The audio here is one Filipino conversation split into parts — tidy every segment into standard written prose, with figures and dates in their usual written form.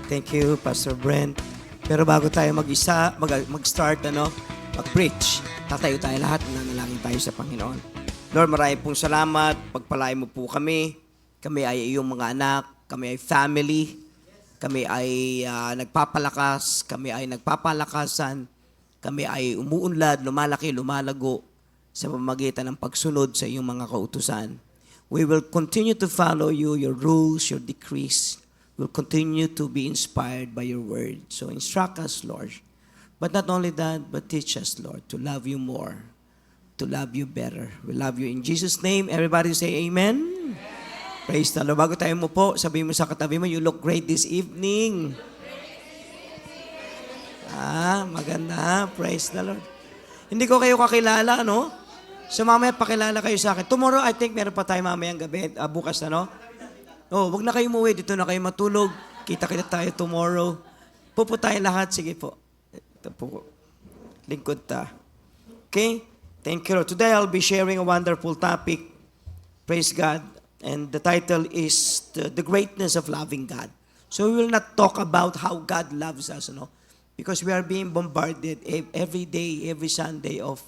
Thank you, Pastor Brent. Pero bago tayo mag-start, mag-preach, tatayo tayo lahat, nanalangin tayo sa Panginoon. Lord, marami pong salamat. Pagpalain mo po kami. Kami ay iyong mga anak. Kami ay family. Kami ay nagpapalakas. Kami ay nagpapalakasan. Kami ay umuunlad, lumalaki, lumalago sa pamamagitan ng pagsunod sa iyong mga kautusan. We will continue to follow you, your rules, your decrees. We'll continue to be inspired by your word. So instruct us, Lord. But not only that, but teach us, Lord, to love you more, to love you better. We love you in Jesus' name. Everybody say amen. Amen. Praise the Lord. Bago tayo mo po, sabihin mo sa katabi mo, you look great this evening. Maganda. Praise the Lord. Hindi ko kayo kakilala, no? So mamaya pakilala kayo sa akin. Tomorrow, I think meron pa tayo mamayang gabi. Bukas na, no? Wag na kayo umuwi. Dito na kayo matulog. Kita-kita tayo tomorrow. Pupo tayo lahat. Sige po. Ito po. Lingkod ta. Okay? Thank you, Lord. Today, I'll be sharing a wonderful topic. Praise God. And the title is The Greatness of Loving God. So, we will not talk about how God loves us, no? Because we are being bombarded every day, every Sunday of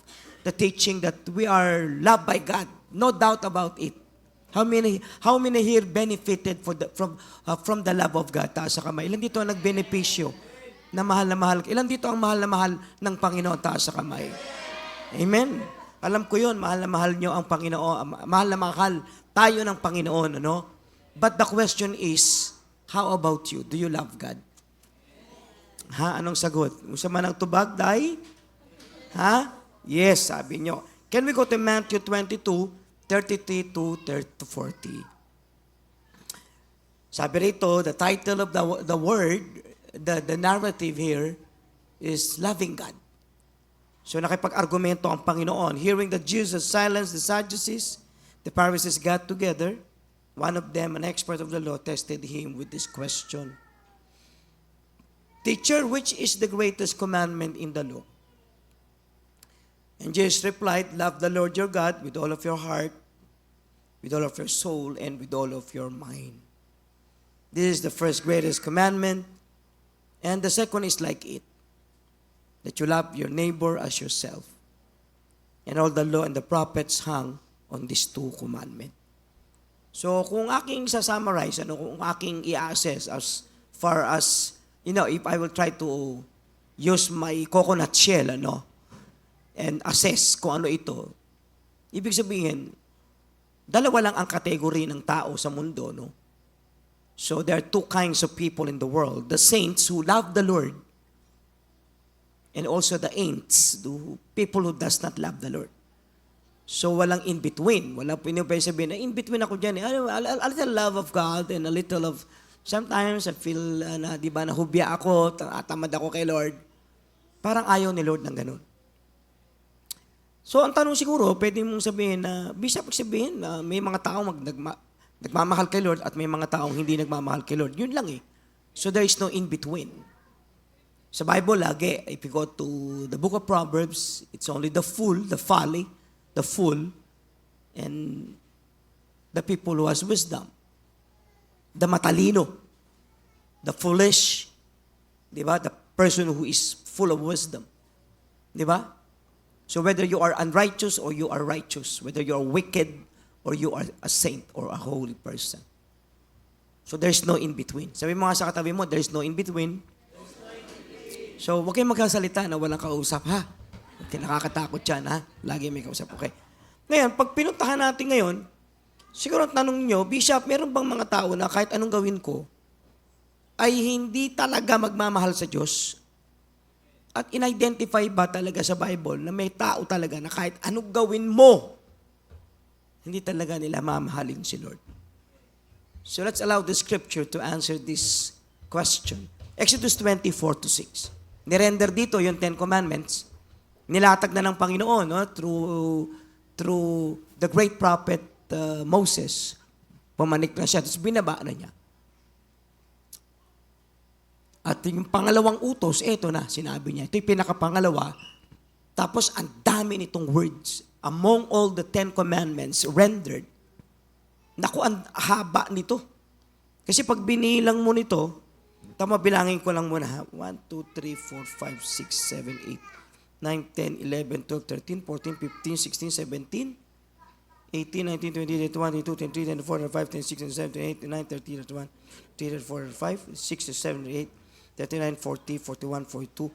the teaching that we are loved by God. No doubt about it. How many here benefited from the love of God? Taas sa kamay. Ilan dito ang nagbenepisyo na mahal na mahal? Ilan dito ang mahal na mahal ng Panginoon? Taas sa kamay. Amen. Alam ko yun, mahal na mahal nyo ang Panginoon. Mahal na mahal tayo ng Panginoon. Ano? But the question is, how about you? Do you love God? Anong sagot? Kung sa manang tubag, dahil? Yes, sabi nyo. Can we go to Matthew 22:33 to 40. Sabi rito, the title of the word, the narrative here is loving God. So nakipag-argumento ang Panginoon. Hearing that Jesus silenced the Sadducees, the Pharisees got together. One of them, an expert of the law, tested him with this question. Teacher, which is the greatest commandment in the law? And Jesus replied, love the Lord your God with all of your heart, with all of your soul, and with all of your mind. This is the first greatest commandment. And the second is like it, that you love your neighbor as yourself. And all the law and the prophets hung on these two commandments. So kung aking sasummarize, kung aking i-assess as far as, if I will try to use my coconut shell, and assess kung ano ito, ibig sabihin, dalawa lang ang kategory ng tao sa mundo, no? So there are two kinds of people in the world. The saints who love the Lord, and also the ain'ts, the people who does not love the Lord. So walang in-between. Walang pinipay sabihin na in-between ako dyan. A little love of God and a little of, sometimes I feel, nahubya ako, tamad ako kay Lord. Parang ayaw ni Lord ng ganun. So, ang tanong siguro, pwede mong sabihin na, bisa pagsabihin na may mga taong nagmamahal kay Lord at may mga taong hindi nagmamahal kay Lord. Yun lang eh. So, there is no in-between. Sa Bible, lagi, if you go to the book of Proverbs, it's only the fool, the folly, the fool, and the people who has wisdom. The matalino, the foolish, di ba? The person who is full of wisdom. Di ba? So whether you are unrighteous or you are righteous, whether you are wicked or you are a saint or a holy person. So there's no in-between. Sabi mo nga sa katabi mo, there's no in-between. So huwag kayong magkasalita na walang kausap, ha? Okay, nakakatakot yan, ha? Lagi may kausap, okay? Ngayon, pag pinuntahan natin ngayon, siguro ang tanong nyo, Bishop, meron bang mga tao na kahit anong gawin ko, ay hindi talaga magmamahal sa Diyos? At in-identify ba talaga sa Bible na may tao talaga na kahit anong gawin mo, hindi talaga nila mamahalin si Lord? So let's allow the scripture to answer this question. Exodus 24:6. Nirender dito yung 10 Commandments. Nilatag na ng Panginoon through the great prophet Moses. Pumanik na siya, tapos binaba na niya. At yung pangalawang utos, eto na, sinabi niya. Ito yung pinakapangalawa. Tapos, ang dami nitong words. Among all the 10 commandments rendered, naku, ang haba nito. Kasi pag binilang mo nito, Tama, bilangin ko lang muna ha. 1, 2, 3, 4, 5, 6, 7, 8, 9, 10, 11, 12, 13, 14, 15, 16, 17, 18, 19, 20, 21, 22, 23, 24, 25, 26, 27, 28, 29, 30, 31, 32, 34, 35, 6, 7, 8, 39, 40, 41, 42.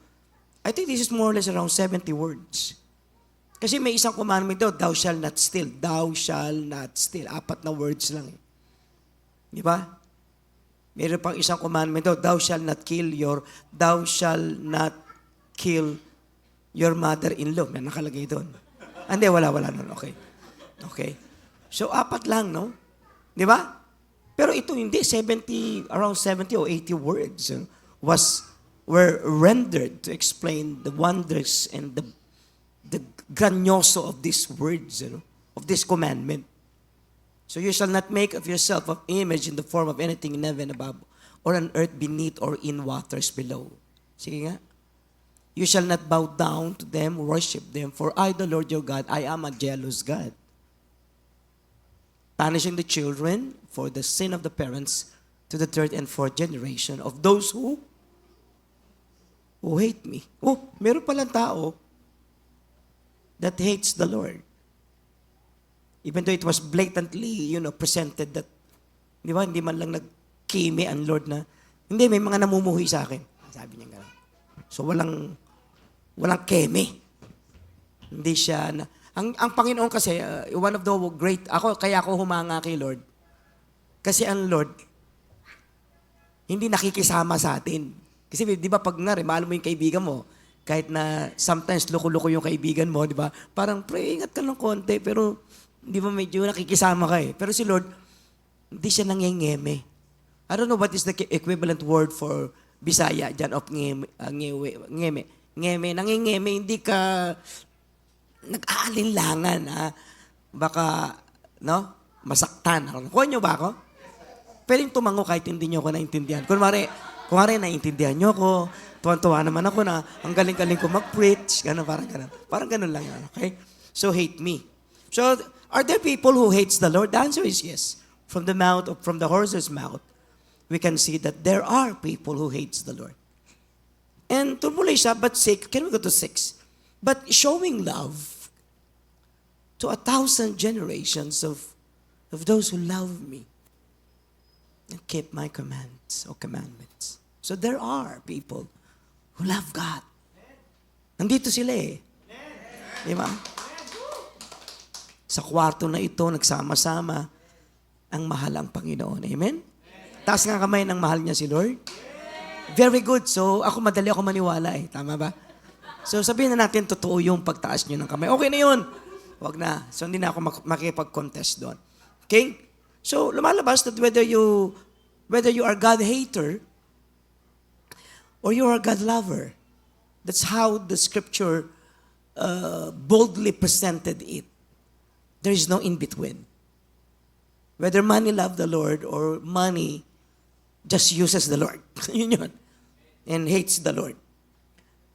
I think this is more or less around 70 words. Kasi may isang commandment daw, thou shall not steal. Thou shall not steal. 4 na words lang. Di ba? Meron pang isang commandment daw, thou shall not kill your mother-in-law. May nakalagay doon. Hindi, wala nun. Okay. So, 4 lang, no? Di ba? Pero ito hindi, around 70 or 80 words were rendered to explain the wonders and the grandioso of these words, of this commandment. So you shall not make of yourself an image in the form of anything in heaven above, or on earth beneath, or in waters below. Sige nga. You shall not bow down to them, worship them, for I, the Lord your God, I am a jealous God, punishing the children for the sin of the parents to the 3rd and 4th generation of those who hate me. Meron palang tao that hates the Lord. Even though it was blatantly, presented that, di ba, hindi man lang nagkimi ang Lord na, hindi, may mga namumuhi sa akin. Sabi niya gano'n. So, walang keme. Hindi siya, ang Panginoon kasi, one of the great, kaya ako humanga kay Lord. Kasi ang Lord, hindi nakikisama sa atin. Kasi di ba pag mahal mo yung kaibigan mo, kahit na sometimes loko-loko yung kaibigan mo, di ba? Parang, ingat ka ng konti, pero di ba medyo nakikisama ka eh. Pero si Lord, hindi siya nangengeme. I don't know what is the equivalent word for Bisaya dyan of ngeme. Nangengeme, hindi ka nag-aalinlangan, ha? Baka, masaktan. Kuha niyo ba ako? Pwedeng tumango kahit hindi niyo ako naintindihan. Kunwari, naintindihan niyo ako, tuwan-tuwa naman ako na ang galing-galing ko mag-preach, parang ganun lang yan, okay? So, hate me. So, are there people who hates the Lord? The answer is yes. From the horse's mouth, we can see that there are people who hates the Lord. And tumuloy siya, can we go to 6? But showing love to 1,000 generations of those who love me and keep my commands or commandments. So there are people who love God. Nandito sila eh. Di ba? Sa kwarto na ito, nagsama-sama ang mahal ang Panginoon. Amen? Taas nga kamay ng mahal niya si Lord. Very good. So, madali ako maniwala eh. Tama ba? So, sabihin na natin, totoo yung pagtaas niyo ng kamay. Okay na yun. Wag na. So, hindi na ako makipag-contest doon. Okay? So, lumalabas that whether you are God-hater or you are God-lover, that's how the Scripture boldly presented it. There is no in-between. Whether money love the Lord or money just uses the Lord. Yun. And hates the Lord.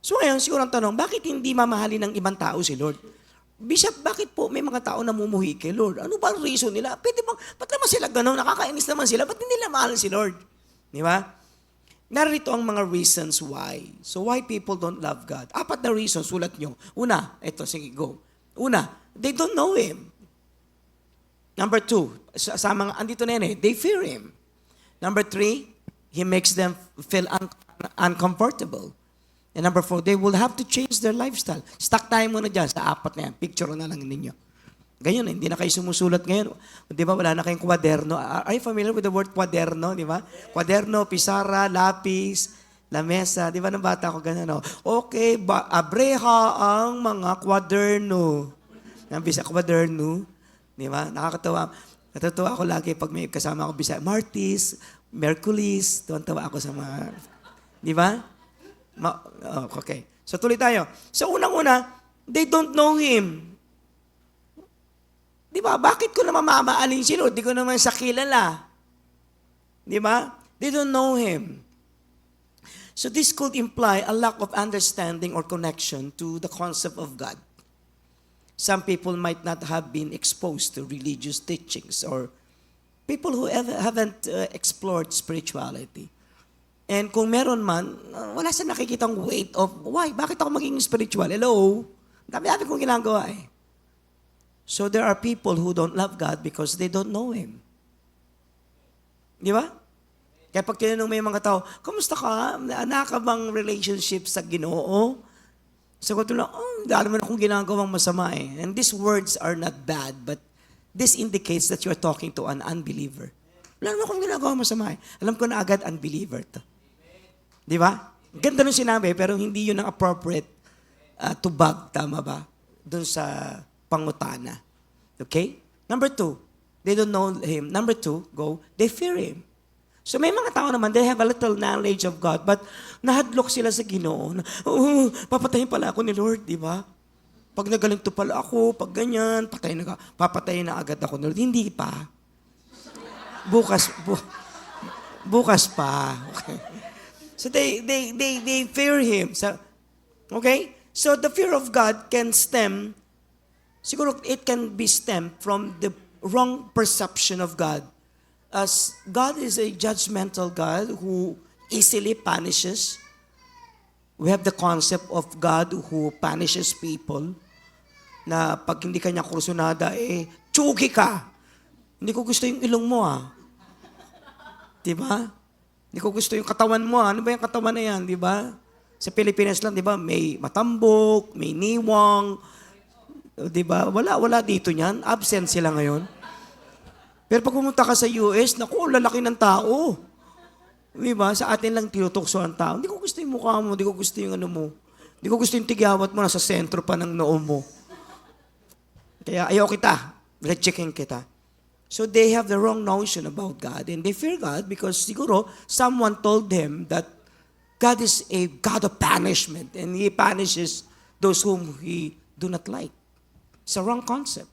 So ngayon, siguro ang tanong, bakit hindi mamahalin ng ibang tao si Lord? Bishop, bakit po may mga tao namumuhi kay Lord? Ano ba ang reason nila? Ba't naman sila gano'n? Nakakainis naman sila. Ba't hindi nila mahal si Lord? Di ba? Narito ang mga reasons why. So why people don't love God? 4 na reasons, sulat nyo. Una, sige, go. Una, they don't know Him. Number 2, sa mga, andito na yan they fear Him. Number 3, He makes them feel uncomfortable. And number 4, they will have to change their lifestyle. Stuck tayo muna dyan sa 4 na yan. Picture na lang ninyo. Ganyan, hindi na kayo sumusulat ngayon. Di ba, wala na kayong kwaderno. Are you familiar with the word kwaderno? Di ba? Kwaderno, pisara, lapis, lamesa. Di ba, ng bata ko ganyan, no? Okay, abreha ang mga kwaderno. Bisa kwaderno. Di ba? Nakakatawa. Natutuwa ako lagi pag may kasama ako bisa. Martis, Mercules, tuwan-tawa ako sa mga... Di ba? Okay. So tuloy tayo. So unang-una, they don't know Him. Di ba? Bakit ko naman mamaalin si Lord? Di ko naman sa kilala. Di ba? They don't know Him. So this could imply a lack of understanding or connection to the concept of God. Some people might not have been exposed to religious teachings or people who haven't explored spirituality. And kung meron man, wala siya nakikitang weight of, why? Bakit ako maging spiritual? Hello? Dami-dami kong ginagawa eh. So there are people who don't love God because they don't know Him. Di ba? Kaya pag tinanong mo yung mga tao, kamusta ka? Naka bang relationship sa Ginoo? Sagot ko lang, dahil naman akong ginagawang masama eh. And these words are not bad, but this indicates that you are talking to an unbeliever. Wala naman akong ginagawang masama eh. Alam ko na agad unbeliever to. Di ba? Ganda nung sinabi, pero hindi yun ang appropriate tubag, tama ba? Doon sa pangutana. Okay? Number 2, they don't know Him. Number 2, they fear Him. So may mga tao naman, they have a little knowledge of God, but nahadlok sila sa Ginoo. Papatayin pala ako ni Lord, di ba? Pag nagalinto pala ako, pag ganyan, papatayin na agad ako ni Lord. Hindi pa. Bukas pa. Okay. So they fear Him. So, okay? So the fear of God can stem, siguro it can be stemmed from the wrong perception of God. As God is a judgmental God who easily punishes. We have the concept of God who punishes people. Na pag hindi kanya kursunada, tsugi ka. Hindi ko gusto yung ilong mo Diba? Hindi ko gusto yung katawan mo Ano ba yung katawan na yan, diba? Sa Pilipinas lang, diba? May matambok, may niwang. Diba? Wala dito niyan. Absent sila ngayon. Pero pag pumunta ka sa US, naku, lalaki ng tao. Diba? Sa atin lang tinutokso ang tao. Hindi ko gusto yung mukha mo, hindi ko gusto yung ano mo. Hindi ko gusto yung tigyawat mo, nasa sentro pa ng noo mo. Kaya ayaw kita. Rejecting kita. So they have the wrong notion about God and they fear God because siguro someone told them that God is a God of punishment and He punishes those whom He do not like. It's a wrong concept.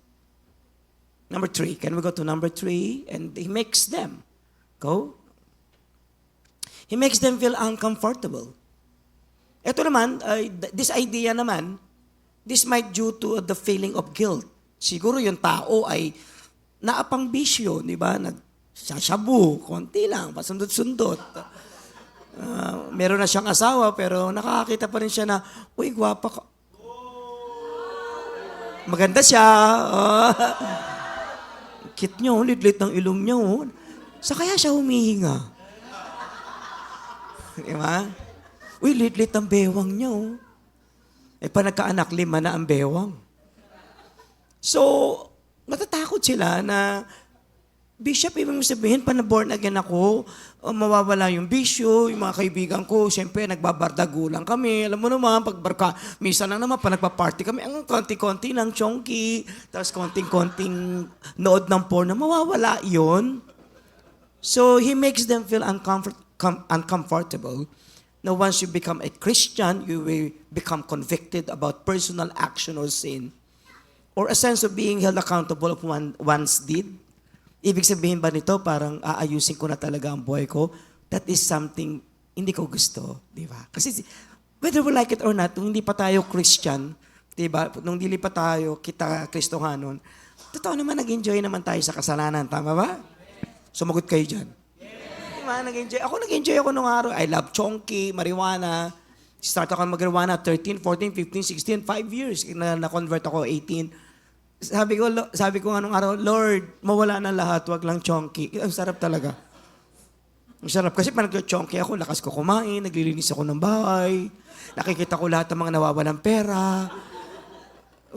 Number 3. Can we go to number 3? And He makes them. He makes them feel uncomfortable. Ito naman, this idea naman, this might due to the feeling of guilt. Siguro yung tao ay naapang bisyo, di ba? Nagsasabu, konti lang, pasundot-sundot. Meron na siyang asawa, pero nakakakita pa rin siya na, uy, gwapa ka. Maganda siya. Cute niyo, litlit ng ilong niyo. Sa kaya siya humihinga. Di ba? Uy, litlit ang bewang niyo. Pa nagkaanak, 5 na ang bewang. So, natatakot sila na, Bishop, ibig sabihin, pa na born again ako, mawawala yung bisyo, yung mga kaibigan ko, siyempre, nagbabardago lang kami. Alam mo naman, minsan lang naman, pa nagpa-party kami, ang konti-konti ng chonky, tapos konting-konting nood ng porn, mawawala yon. So, He makes them feel uncomfortable. Now, once you become a Christian, you will become convicted about personal action or sin, or a sense of being held accountable of one's deed. Ibig sabihin ba nito, parang aayusin ko na talaga ang buhay ko? That is something hindi ko gusto, di ba? Kasi whether we like it or not, nung hindi pa tayo Christian, di ba? Nung hindi pa tayo kita Kristohanon, totoo naman, nag-enjoy naman tayo sa kasalanan, tama ba? Sumagot kayo dyan. Di ba? Nag-enjoy ako nung araw. I love chonky, marijuana. Start ako mag-marijuana 13, 14, 15, 16, 5 years. Na-convert ako 18. Sabi ko nga nung araw, Lord, mawala na lahat, wag lang chonky. Ang sarap talaga. Ang sarap. Kasi pag nag-chonky ako, lakas ko kumain, naglilinis ako ng bahay, nakikita ko lahat ng mga nawawalang pera.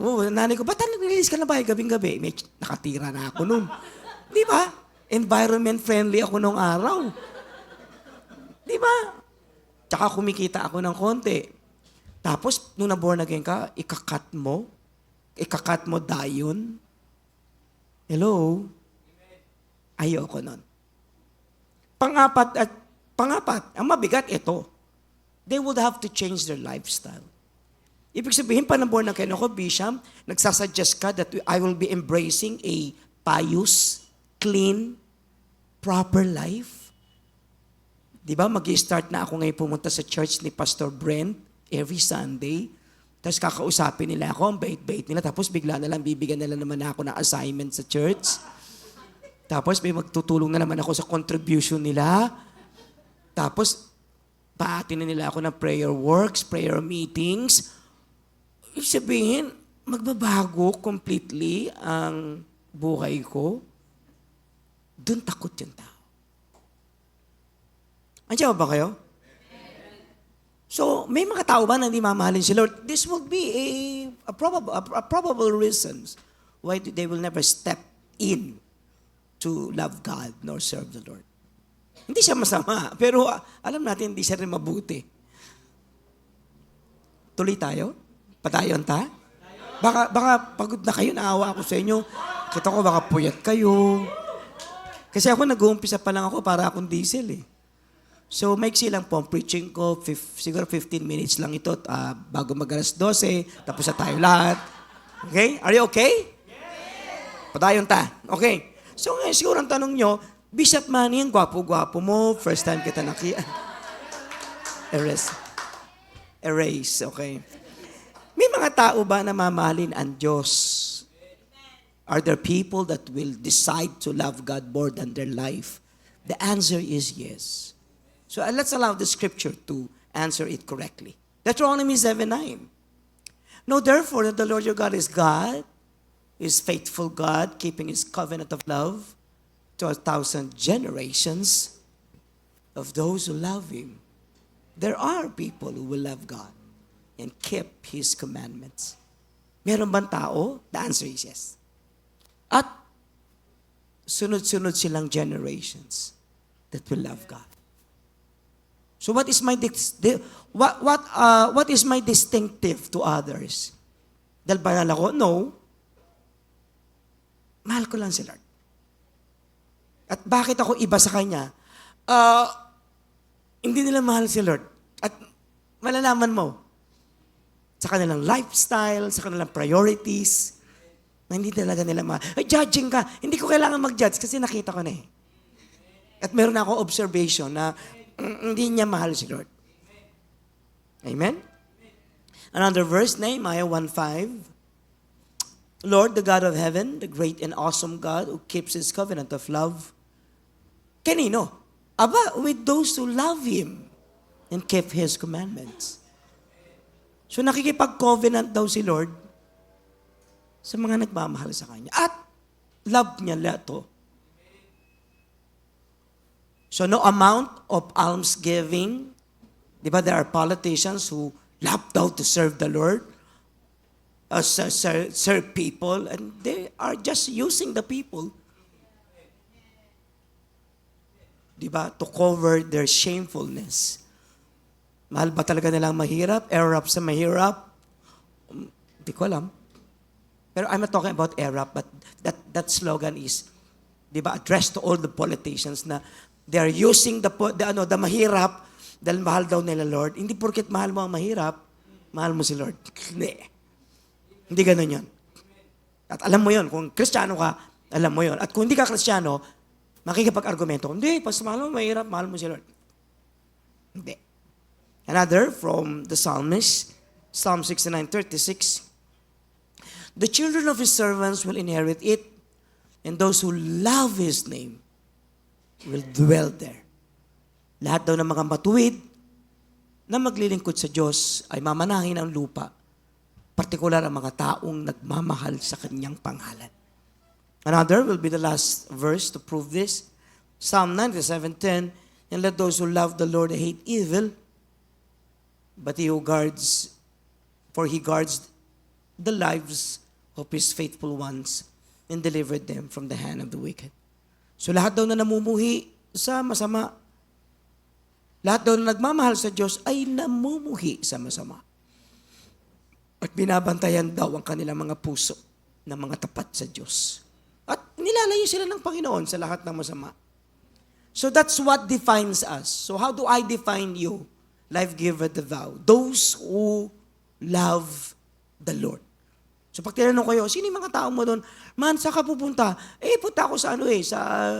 Nanay ko, ba't naglilinis ka ng bahay gabing-gabi? May nakatira na ako nun. Di ba? Environment friendly ako nung araw. Di ba? Tsaka kumikita ako ng konti. Tapos, nung na-born again ka, ikakat mo dayon. Hello? Ayoko nun. Pangapat, ang mabigat ito. They would have to change their lifestyle. Ibig sabihin, pa na-born again ako, Bishop, nagsasuggest ka that I will be embracing a pious, clean, proper life. Di ba, mag-i-start na ako ngayon pumunta sa church ni Pastor Brent every Sunday. Tapos kakausapin nila ako, ang bait-bait nila. Tapos bigla na lang, bibigyan nila naman ako ng assignment sa church. Tapos may magtutulong na naman ako sa contribution nila. Tapos paatinin nila ako ng prayer works, prayer meetings. Ibig sabihin, magbabago completely ang buhay ko. Doon takot yung tao. Andiyan ba kayo? So, may mga tao ba na hindi mamahalin si Lord? This will be a probable reasons why they will never step in to love God nor serve the Lord. Hindi siya masama, pero alam natin hindi siya rin mabuti. Tuloy tayo? Patayon ta? Baka pagod na kayo, naawa ako sa inyo. Kita ko baka puyat kayo. Kasi ako nag-uumpisa pa lang ako para akong diesel eh. So, maiksi lang po ang preaching ko. Siguro 15 minutes lang ito bago mag-alas 12. Tapos na tayo lahat. Okay? Are you okay? Yes! Patayon ta. Okay. So, ngayon siguro ang tanong nyo, Bishop Manny, ang gwapo-gwapo mo. First time kita Erase. Okay. May mga tao ba na mamahalin ang Diyos? Are there people that will decide to love God more than their life? The answer is yes. So let's allow the scripture to answer it correctly. Deuteronomy 7:9. Know therefore that the Lord your God is God, is faithful God, keeping his covenant of love to 1,000 generations of those who love him. There are people who will love God and keep his commandments. Meron bang tao? The answer is yes. At sunod-sunod silang generations that will love God. So what is my what is my distinctive to others? Dahil banal ako? No. Mahal ko lang si Lord. At bakit ako iba sa Kanya? Hindi nila mahal si Lord. At malalaman mo, sa kanilang lifestyle, sa kanilang priorities, na hindi talaga nila mahal. Ay, judging ka. Hindi ko kailangan mag-judge kasi nakita ko na eh. At meron na akong observation na hindi niya mahal si Lord. Amen? Another verse, Nehemiah 1:5. Lord, the God of heaven, the great and awesome God who keeps his covenant of love. Kanino? Aba, with those who love him and keep his commandments. So nakikipag-covenant daw si Lord sa mga nagmamahal sa Kanya. At love niya lahat to. So no amount of almsgiving. Di ba there are politicians who love daw to serve the Lord, serve people, and they are just using the people. Di ba? To cover their shamefulness. Mahal ba talaga nilang mahirap? Erap sa mahirap? Di ko alam. Pero I'm not talking about erap, but that slogan is, di ba, addressed to all the politicians na they are using the mahirap dahil mahal daw nila Lord. Hindi porket mahal mo ang mahirap, mahal mo si Lord. Hindi. Hindi ganun yun. At alam mo yun, kung Kristiyano ka, alam mo yun. At kung hindi ka Kristiyano, makikipag-argumento. Hindi, pas mahal mo mahirap, mahal mo si Lord. Hindi. Another from the psalmist, Psalm 69:36. The children of his servants will inherit it, and those who love his name will dwell there. Lahat daw ng mga matuwid na maglilingkod sa Diyos ay mamanahin ang lupa, partikular ang mga taong nagmamahal sa kanyang pangalan. Another will be the last verse to prove this. Psalm 97:10, and let those who love the Lord hate evil, but he guards the lives of his faithful ones and delivered them from the hand of the wicked. So lahat daw na namumuhi sa masama, lahat daw na nagmamahal sa Diyos ay namumuhi sa masama. At binabantayan daw ang kanilang mga puso na mga tapat sa Diyos. At nilalayo sila ng Panginoon sa lahat ng masama. So that's what defines us. So how do I define you? Life giver the vow. Those who love the Lord. So pag tinanong kayo, sino yung mga tao mo doon? Man, saan ka pupunta? Punta ako sa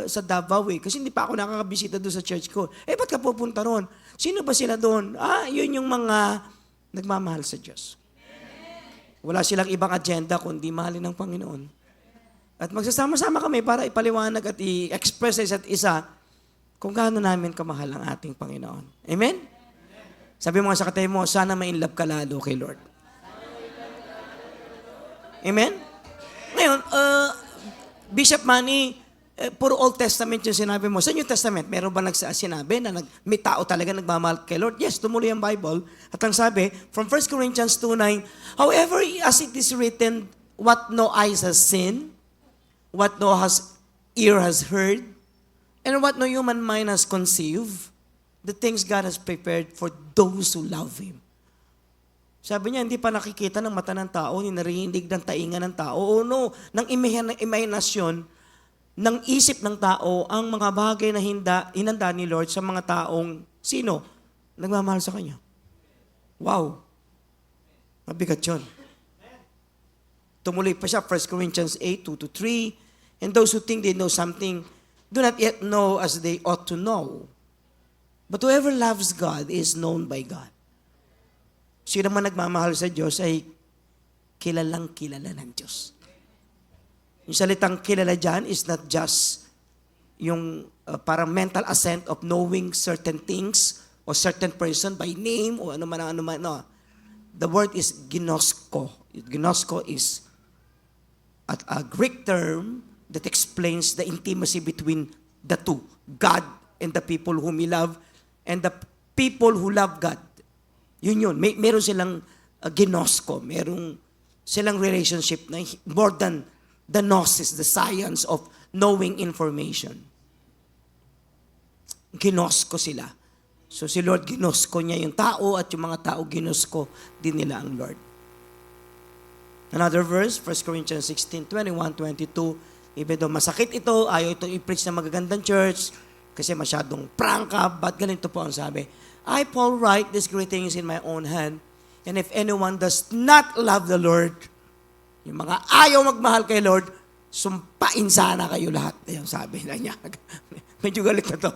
sa Davao kasi hindi pa ako nakakabisita doon sa church ko. Ba't ka pupunta ron? Sino ba sila doon? Yun yung mga nagmamahal sa Diyos. Wala silang ibang agenda kundi mahalin ng Panginoon. At magsasama-sama kami para ipaliwanag at i-express sa isa't isa kung gaano namin kamahal ang ating Panginoon. Amen? Sabi mo nga sa katabi mo, sana ma-inlove ka lalo kay Lord. Amen? Ngayon, Bishop Manny, puro Old Testament yung sinabi mo. Sa New Testament, meron ba sinabi na may tao talaga nagmamahal kay Lord? Yes, tumuloy ang Bible. At ang sabi, from 1 Corinthians 2:9, however, as it is written, what no eyes has seen, what no ear has heard, and what no human mind has conceived, the things God has prepared for those who love Him. Sabi niya, hindi pa nakikita ng mata ng tao, hindi narinig ng tainga ng tao, o no, ng imahinasyon, ng isip ng tao, ang mga bagay na hinanda ni Lord sa mga taong, sino? Nagmamahal sa Kanya. Wow. Mabigat yun. Tumuloy pa siya, 1 Corinthians 8, 2-3, and those who think they know something do not yet know as they ought to know. But whoever loves God is known by God. Sino man nagmamahal sa Diyos ay kilalang kilala ng Diyos. Yung salitang kilala dyan is not just yung parang mental assent of knowing certain things or certain person by name o ano man. No. The word is ginosko. Ginosko is a Greek term that explains the intimacy between the two, God and the people whom He love, and the people who love God. Yun. Meron silang ginosko, meron silang relationship na more than the gnosis, the science of knowing information. Ginosko sila. So si Lord ginosko niya yung tao at yung mga tao ginosko din nila ang Lord. Another verse, 1 Corinthians 16, 21, 22, even though masakit ito, ayaw ito i-preach na magagandang church, kasi masyadong prangka, but ganito po ang sabi, I, Paul, write these great things in my own hand, and if anyone does not love the Lord, yung mga ayaw magmahal kay Lord, sumpain sana kayo lahat. Yung sabi na niya. Medyo galit na to.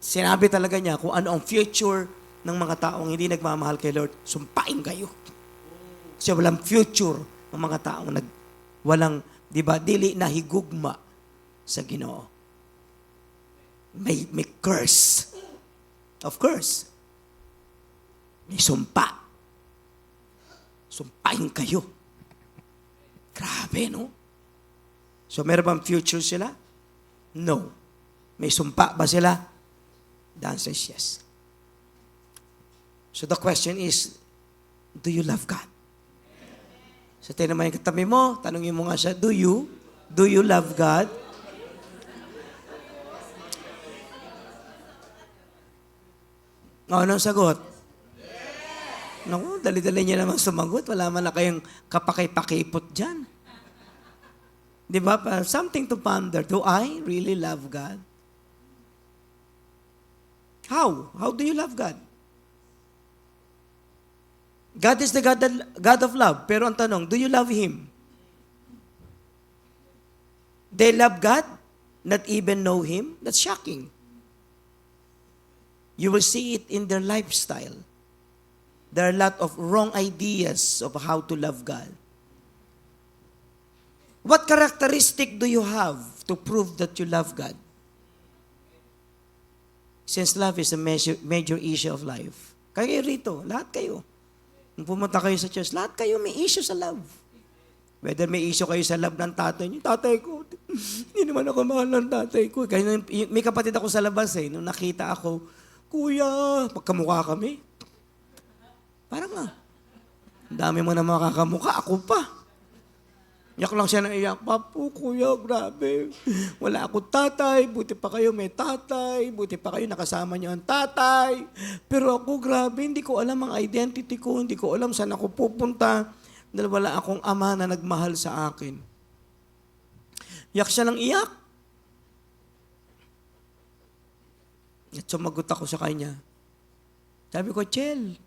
Sinabi talaga niya kung ano ang future ng mga taong hindi nagmamahal kay Lord, sumpain kayo. Kasi walang future ng mga taong walang, di ba, dili na higugma sa Ginoo. May curse. Of course. May sumpa. Sumpain kayo. Grabe, no? So, meron bang future sila? No. May sumpa ba sila? The answer is yes. So, the question is, do you love God? So, tayo naman yung katabi mo, tanungin mo nga siya, do you love God? Anong sagot? Naku, dali-dali niya naman sumagot. Wala man na kayong kapakipakipot dyan. Di ba? Something to ponder. Do I really love God? How? How do you love God? God is the God of love. Pero ang tanong, do you love Him? They love God, not even know Him? That's shocking. You will see it in their lifestyle. There are a lot of wrong ideas of how to love God. What characteristic do you have to prove that you love God? Since love is a major issue of life. Kayo rito, lahat kayo. Kung pumunta kayo sa church, lahat kayo may issue sa love. Whether may issue kayo sa love ng tatay niyo, tatay ko, hindi naman ako mahal ng tatay ko. Kaya may kapatid ako sa labas nung nakita ako, Kuya, magkamukha kami. Parang ang dami mo na makakamukha, ako pa. Iyak lang siya na iyak, Papu, Kuya, grabe. Wala akong tatay, buti pa kayo may tatay, buti pa kayo nakasama niyo ang tatay. Pero ako, grabe, hindi ko alam ang identity ko, hindi ko alam saan ako pupunta, dahil wala akong ama na nagmahal sa akin. Iyak siya ng iyak. At sumagot ako sa kanya. Sabi ko, Chel,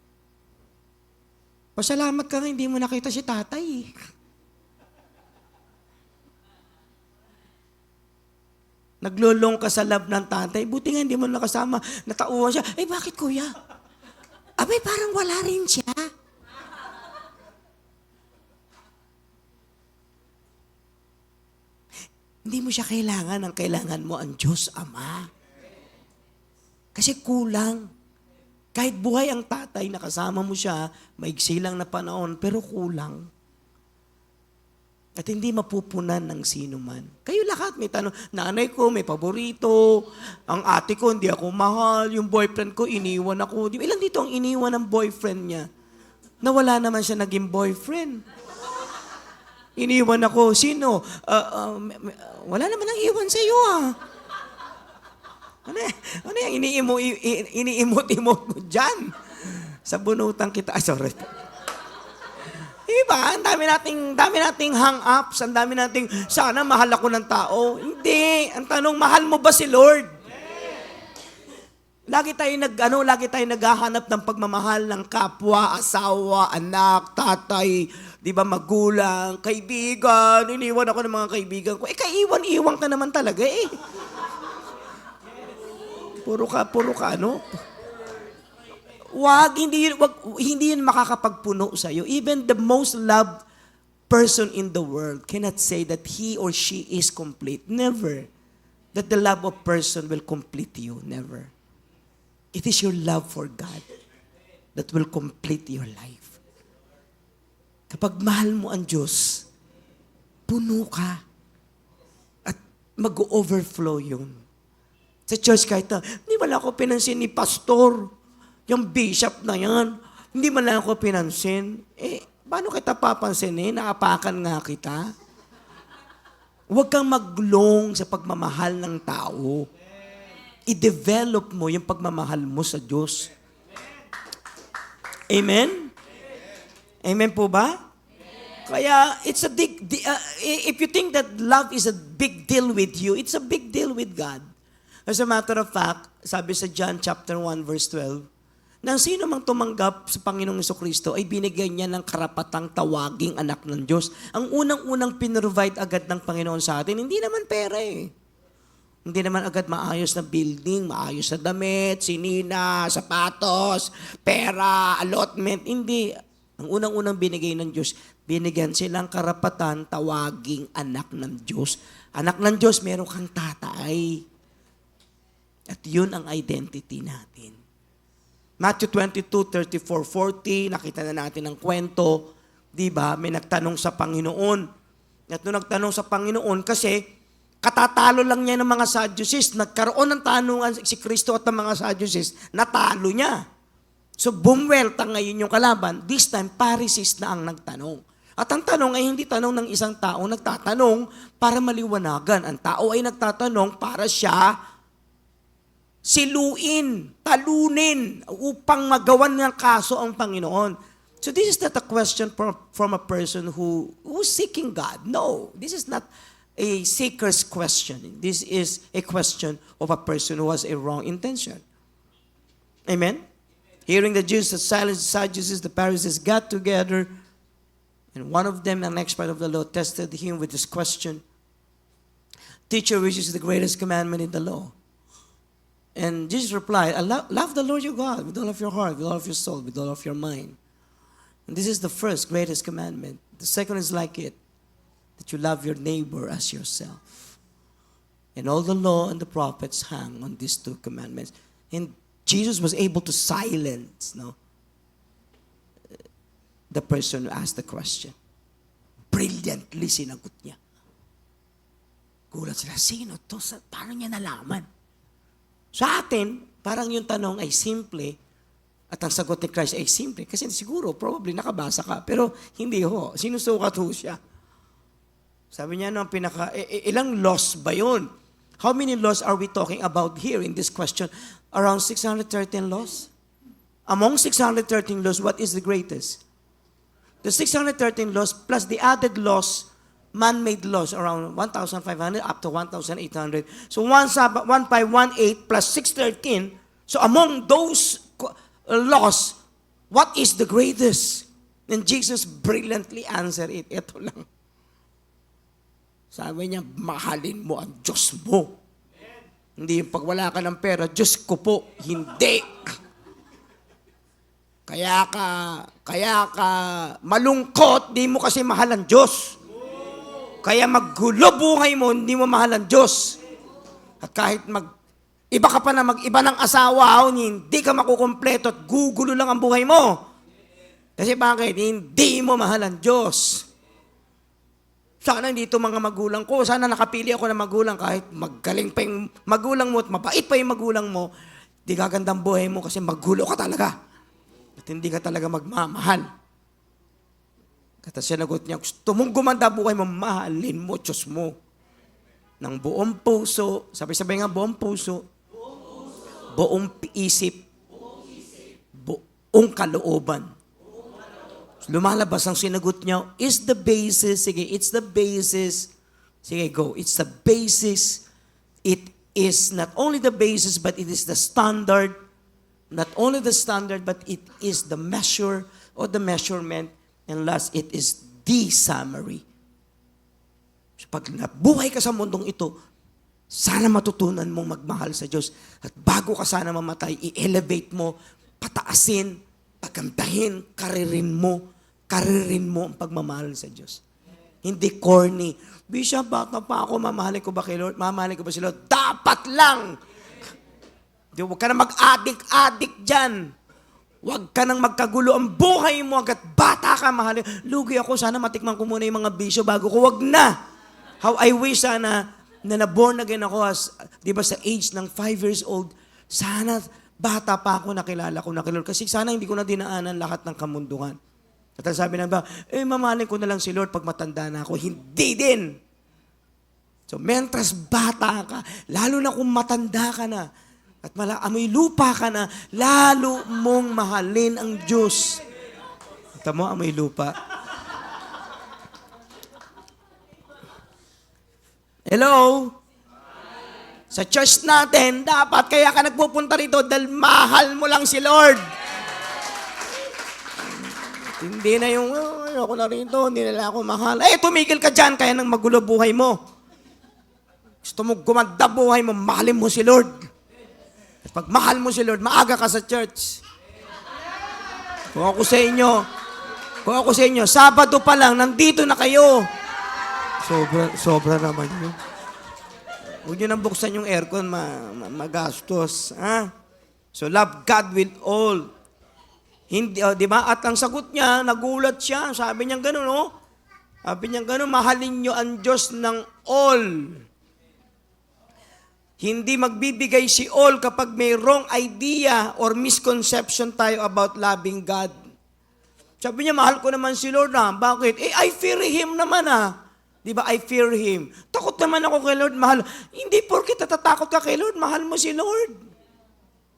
pasalamat ka nga, hindi mo nakita si tatay. Naglulong ka sa love ng tatay, buti nga hindi mo nakasama. Natauhan siya, bakit kuya? Abay, parang wala rin siya. Hindi mo siya kailangan, ang kailangan mo ang Diyos Ama. Kasi kulang. Kahit buhay ang tatay, nakasama mo siya, maigsi lang na panahon, pero kulang. At hindi mapupunan ng sino man. Kayo lahat may tanong, nanay ko may paborito, ang ate ko hindi ako mahal, yung boyfriend ko iniwan ako. Ilan dito ang iniwan ng boyfriend niya? Nawala naman siya naging boyfriend. Iniwan ako. Sino? Wala naman ang iwan sa iyo Ano yung iniimot-imot mo dyan? Sa bunutan kita. Sorry. Diba? Ang dami nating hang-ups, ang dami nating, sana mahal ako ng tao. Hindi. Ang tanong, mahal mo ba si Lord? Lagi tayo naghahanap ng pagmamahal ng kapwa, asawa, anak, tatay, di ba, magulang, kaibigan. Iniwan ako ng mga kaibigan ko. Kaiwan-iwan ka naman talaga Puro ka ano? Hindi yun makakapagpuno sa iyo. Even the most loved person in the world cannot say that he or she is complete. Never. That the love of person will complete you. Never. It is your love for God that will complete your life. Kapag mahal mo ang Diyos, puno ka. At mag-overflow yun. Sa church kahit hindi wala ako pinansin ni pastor. Yung bishop na yan, hindi man lang ako pinansin. Paano kita papansinin? Naapakan nga kita. Huwag kang maglong sa pagmamahal ng tao. I-develop mo yung pagmamahal mo sa Diyos. Amen? Amen po ba? Kaya, it's a big, if you think that love is a big deal with you, it's a big deal with God. As a matter of fact, sabi sa John chapter 1 verse 12, nang sino mang tumanggap sa Panginoong Jesucristo ay binigyan niya ng karapatang tawaging anak ng Diyos. Ang unang-unang pinrovide agad ng Panginoon sa atin, hindi naman pera Hindi naman agad maayos na building, maayos na damit, sinina, sapatos, pera, allotment. Hindi. Ang unang-unang binigay ng Diyos, binigyan silang karapatan tawaging anak ng Diyos. Anak ng Diyos, meron kang tatay. At yun ang identity natin. Matthew 22, 34, 40, nakita na natin ang kwento, di ba? May nagtanong sa Panginoon. At nung nagtanong sa Panginoon, kasi katatalo lang niya ng mga Sadducees, nagkaroon ng tanungan si Kristo at ng mga Sadducees, natalo niya. So bumwelta ngayon yung kalaban, this time Pharisees na ang nagtanong. At ang tanong ay hindi tanong ng isang tao, nagtatanong para maliwanagan. Ang tao ay nagtatanong para siya siluin, talunin, upang magawan ng kaso ang Panginoon. So this is not a question from a person who's seeking God. No, this is not a seeker's question. This is a question of a person who has a wrong intention. Amen? Hearing the Jews that silenced the Sadducees, the Pharisees got together, and one of them, an expert of the law, tested him with this question, "Teacher, which is the greatest commandment in the law?" And Jesus replied, love the Lord your God with all of your heart, with all of your soul, with all of your mind. And this is the first greatest commandment. The second is like it, that you love your neighbor as yourself. And all the law and the prophets hang on these two commandments. And Jesus was able to silence the person who asked the question. Brilliantly sinagot niya. Gulat sila, sino to? Paano niya nalaman? Sa atin, parang yung tanong ay simple at ang sagot ni Christ ay simple. Kasi siguro, probably nakabasa ka. Pero hindi ho. Sinusukat ho siya. Sabi niya, ilang laws ba yun? How many laws are we talking about here in this question? Around 613 laws? Among 613 laws, what is the greatest? The 613 laws plus the added laws, man-made laws, around 1,500 up to 1,800. So 1,518 plus 613. So among those laws, what is the greatest? And Jesus brilliantly answered it. Ito lang. Sabi niya, mahalin mo ang Diyos mo. Hindi yung pag wala ka ng pera, Diyos ko po. Hindi. Kaya ka malungkot, di mo kasi mahal ang Diyos. Kaya maggulo buhay mo, hindi mo mahal ang Diyos. At kahit Iba ka pa na mag-iba ng asawa, hindi ka makukumpleto at gugulo lang ang buhay mo. Kasi bakit? Hindi mo mahal ang Diyos. Sana dito mga magulang ko, sana nakapili ako ng magulang kahit magaling pa yung magulang mo at mabait pa yung magulang mo, di gagandang buhay mo kasi magulo ka talaga. At hindi ka talaga magmamahal. Kata sinagot niya, gusto mong gumanda buhay mo, mahalin mo Diyos mo. Ng buong puso, sabi-sabi nga buong puso, buong isip, buong kalooban. Lumalabas ang sinagot niya, is the basis, sige, it's the basis, sige, go, it's the basis, it is not only the basis, but it is the standard, not only the standard, but it is the measure or the measurement, and last, it is the summary. So, pag nabuhay ka sa mundong ito, sana matutunan mong magmahal sa Diyos. At bago ka sana mamatay, i-elevate mo, pataasin, pagandahin, karirin mo ang pagmamahal sa Diyos. Hindi corny. Bishop, bata pa ako, mamahalin ko ba kay Lord? Mamahalin ko ba si Lord? Dapat lang! Huwag ka na mag-addict dyan. Huwag ka nang magkagulo ang buhay mo agad bata ka, mahalin. Lugi ako, sana matikman ko muna yung mga bisyo bago ko. Huwag na! How I wish sana na na-born again ako as, di ba sa age ng 5 years old, sana bata pa ako nakilala ko na kay Lord. Kasi sana hindi ko na dinaanan lahat ng kamundungan. At sabi ng ba, mamahalin ko na lang si Lord pag matanda na ako. Hindi din. So, mentras bata ka, lalo na kung matanda ka na, at amoy lupa ka na, lalo mong mahalin ang Diyos. Ito mo, amoy lupa. Hello? Sa church natin, dapat kaya ka nagpupunta rito dahil mahal mo lang si Lord. Hindi na yung, ako na rito, hindi nila ako mahal. Tumigil ka dyan, kaya nang magulo buhay mo. Gusto mo gumanda buhay mo, mahalin mo si Lord. Pag mahal mo si Lord, maaga ka sa church. Kung ako sa inyo, Sabado pa lang, nandito na kayo. Sobra naman yun. Huwag nyo nang buksan yung aircon, magastos. So, love God with all. Hindi, di ba? At ang sagot niya, nagulat siya. Sabi niya gano'n, no? Sabi niya gano'n, mahalin nyo ang Diyos ng all. Hindi magbibigay si all kapag may wrong idea or misconception tayo about loving God. Sabi niya, mahal ko naman si Lord na. Bakit? I fear Him naman Di ba? I fear Him. Takot naman ako kay Lord, mahal. Hindi porket natatakot ka kay Lord, mahal mo si Lord.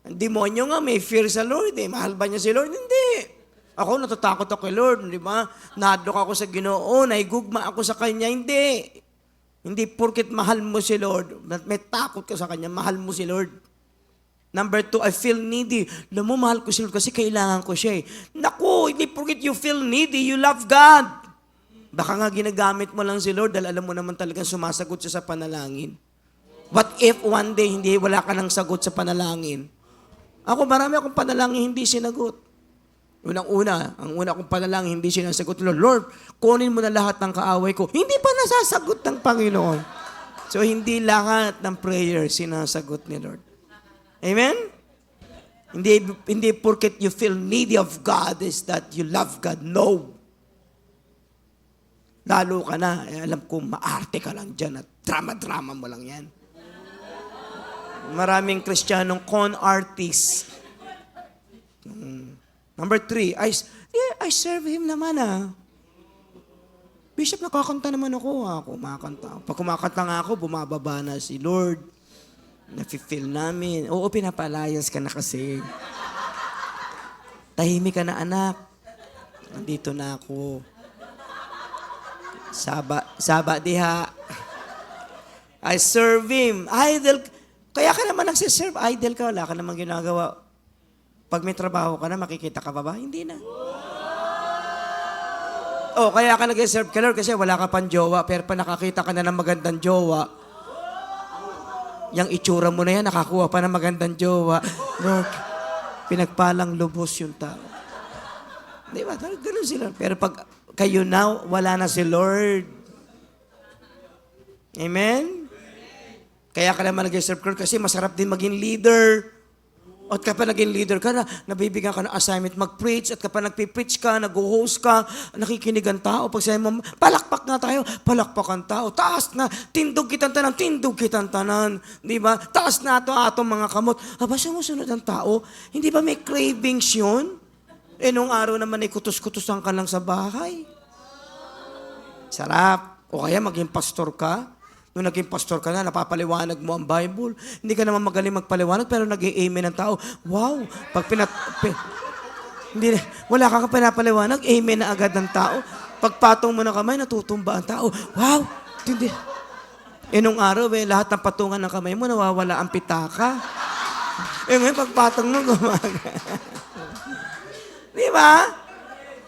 Ang demonyo nga may fear sa Lord Mahal ba niya si Lord? Hindi. Ako natatakot ako kay Lord, di ba? Nadok ako sa Ginoo, naigugma ako sa Kanya. Hindi. Hindi porket mahal mo si Lord, may takot ka sa Kanya, mahal mo si Lord. Number 2, I feel needy. Alam mo, mahal ko si Lord kasi kailangan ko siya Naku, hindi porket you feel needy, you love God. Baka nga ginagamit mo lang si Lord dahil alam mo naman talagang sumasagot siya sa panalangin. What if one day wala ka nang sagot sa panalangin? Ako, marami akong panalangin hindi sinagot. Ang una kong panalangin hindi sinasagot. Lord, kunin mo na lahat ng kaaway ko. Hindi pa nasasagot ng Panginoon. So, hindi lahat ng prayer sinasagot ni Lord. Amen? Hindi porket you feel needy of God is that you love God. No. Lalo ka na, alam ko, maarte ka lang dyan at drama-drama mo lang yan. Maraming Kristiyanong con artist. Number 3, I serve Him naman Bishop, nakakanta naman ako kumakanta. Pag kumakanta nga ako, bumababa na si Lord. Nafe-feel namin. Oo, pinapalayas ka na kasi. Tahimik ka na anak. Nandito na ako. Saba diha. I serve Him. Idol. Kaya ka naman nagsiserve. Idol ka, wala ka naman ginagawa. Pag may trabaho ka na, makikita ka pa ba? Hindi na. Kaya ka nag-serve ka, Lord, kasi wala ka pang jowa, pero pa nakakita ka na ng magandang jowa. Yang itsura mo na yan, nakakuha pa ng magandang jowa. Lord, pinagpalang lubos yung tao. Di ba? Ganun sila. Pero pag kayo na, wala na si Lord. Amen? Kaya ka naman nag-serve ka kasi masarap din maging leader. At kapag naging leader ka na, nabibigyan ka ng assignment mag-preach, at kapag nagpipreach ka, nag-host ka, nakikinig ang tao. Pag sabi mo, palakpak na tayo, palakpak ang tao. Taas na, tindog kitang tanan. Di ba? Taas na atong mga kamot. Aba, sumusunod ang tao. Hindi ba may cravings yun? Nung araw naman ay kutos-kutosan ka lang sa bahay. Sarap. O kaya maging pastor ka. Nung naging pastor ka na, napapaliwanag mo ang Bible. Hindi ka naman magaling magpaliwanag, pero nag-i-amen ang tao. Wow! Hindi, wala kang pinapaliwanag, amen na agad ng tao. Pagpatong mo ng kamay, natutumba ang tao. Wow! Hindi. Nung araw, lahat ng patungan ng kamay mo, nawawala ang pitaka. Ngayon, pagpatong mo, gumaga. Di ba?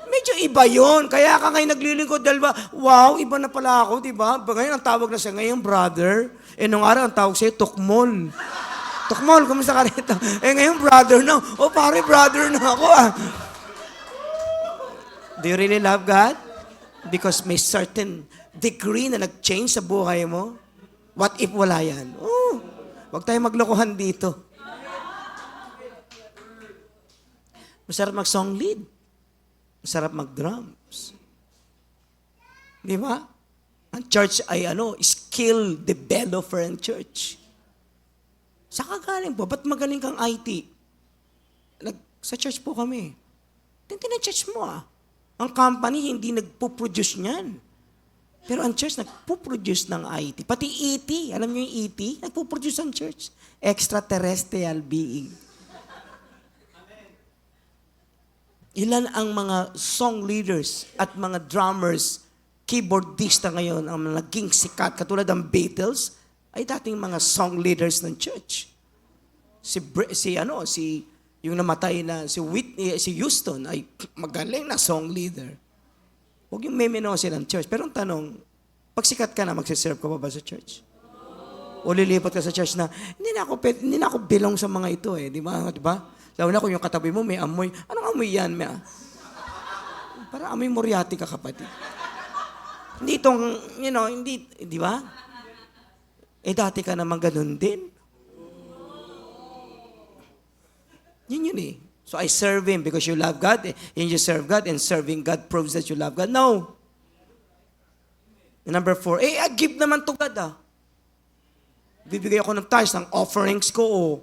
Medyo iba yun. Kaya ka ngayon naglilingkod dahil ba, wow, iba na pala ako, di ba? Ngayon ang tawag na siya ngayon, brother. Nung araw ang tawag sa'yo, tukmol. Tukmol, kumusta ka rito? Ngayon, brother na. Pare, brother na ako Do you really love God? Because may certain degree na nag-change sa buhay mo. What if wala yan? Huwag tayo maglokohan dito. Masarap mag-song lead. Masarap mag-drums. Di ba? Ang church ay skill developer ang church. Saka galing po, ba't magaling kang IT? Sa church po kami. Tintin ang church mo Ang company hindi nagpo-produce niyan. Pero ang church nagpo-produce ng IT. Pati ET, alam niyo yung ET? Nagpo-produce ang church. Extraterrestrial being. Ilan ang mga song leaders at mga drummers, keyboardista ngayon ang naging sikat, katulad ng Beatles, ay dating mga song leaders ng church. Yung namatay na si Houston ay magaling na song leader. Huwag yung memenosin ng church. Pero ang tanong, pag sikat ka na, magsiserve ka ba sa church? O lilipat ka sa church na, hindi na ako belong sa mga ito di ba? Di ba? Lalo na kung yung katabi mo may amoy. Anong amoy yan? Para amoy Moriarty ka, kapatid. Hindi itong, hindi, di ba? Dati ka naman ganun din. Yun So I serve Him because you love God, and you serve God, and serving God proves that you love God. No. And number 4, I give naman to God Bibigay ako ng tithes, ng offerings ko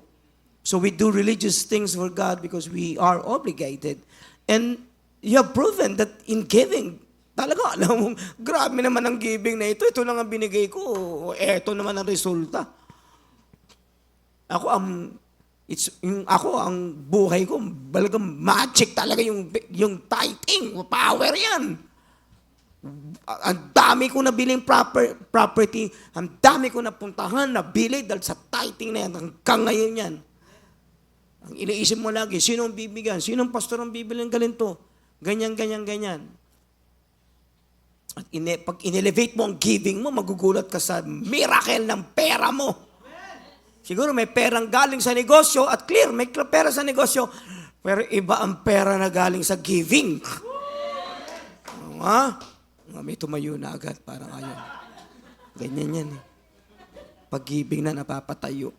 So we do religious things for God because we are obligated. And you have proven that in giving, talaga, alam mo, grabe naman ang giving na ito. Ito lang ang binigay ko. Ito naman ang resulta. Ako ang buhay ko, balagang magic talaga yung tithing. Power yan. Ang dami ko nabiling property, ang dami ko napuntahan, nabili dahil sa tithing na yan. Hanggang ngayon yan. Ang iniisip mo lagi, sinong bibigyan? Sinong pastor ang bibilang ganito? Ganyan. At pag in-elevate mo ang giving mo, magugulat ka sa miracle ng pera mo. Siguro may perang galing sa negosyo at clear, may pera sa negosyo. Pero iba ang pera na galing sa giving. May tumayo na agad, parang ayun. Ganyan yan Pag giving na napapatayo.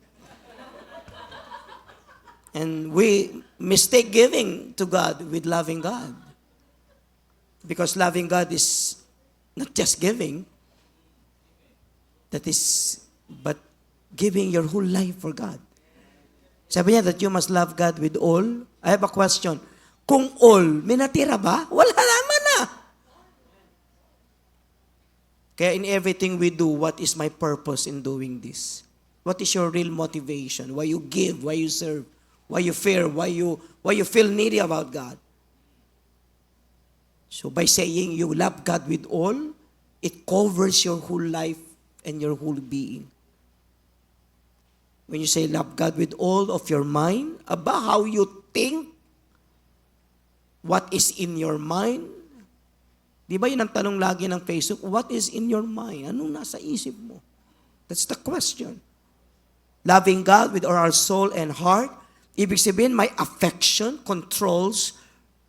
And we mistake giving to God with loving God. Because loving God is not just giving, but giving your whole life for God. Sabi niya that you must love God with all. I have a question. Kung all, may natira ba? Wala naman Kaya in everything we do, what is my purpose in doing this? What is your real motivation? Why you give? Why you serve? Why you fear? Why you feel needy about God? So by saying you love God with all, it covers your whole life and your whole being. When you say love God with all of your mind, about how you think, what is in your mind. Di ba yun ang tanong lagi ng Facebook? What is in your mind? Anong nasa isip mo? That's the question. Loving God with all our soul and heart, ibig sabihin, my affection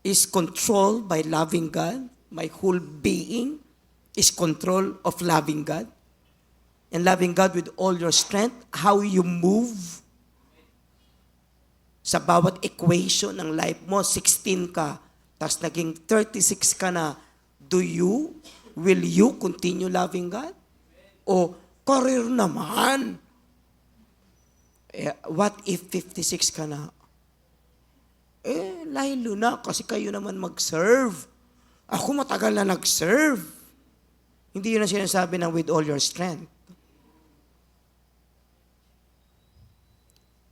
is controlled by loving God. My whole being is control of loving God. and loving God with all your strength, how you move sa bawat equation ng life mo, 16 ka, tapos naging 36 ka na, will you continue loving God? O, career naman. What if 56 ka na? Lalo na, kasi kayo naman mag-serve. Ako matagal na nag-serve. Hindi yun ang sinasabi ng with all your strength.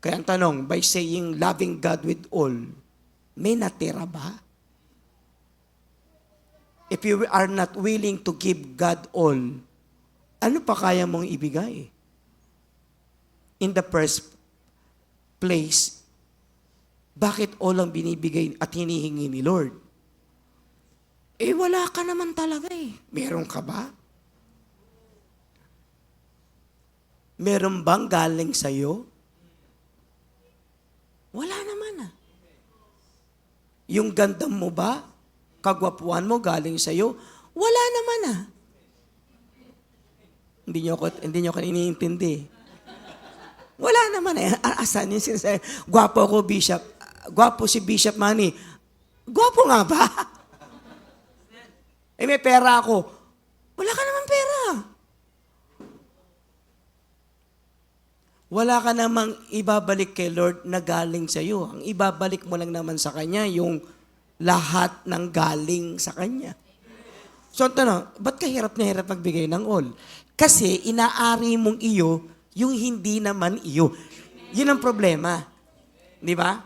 Kaya ang tanong, by saying loving God with all, may natira ba? If you are not willing to give God all, ano pa kaya mong ibigay? In the first place, bakit all ang binibigay at hinihingi ni Lord? Wala ka naman talaga eh. Meron ka ba? Meron bang galing sa'yo? Wala naman ah. Yung ganda mo ba? Kagwapuan mo galing sa'yo? Wala naman ah. Hindi niyo ako iniintindi. Wala naman eh. Asan yung sinasabi? Gwapo ako, Bishop. Gwapo si Bishop Manny. Gwapo nga ba? May pera ako. Wala ka naman pera. Wala ka namang ibabalik kay Lord na galing sa iyo. Ang ibabalik mo lang naman sa Kanya yung lahat ng galing sa Kanya. So, tanong, ba't ka hirap na hirap magbigay ng all? Kasi inaari mong iyo yung hindi naman iyo. Yun ang problema. Di ba?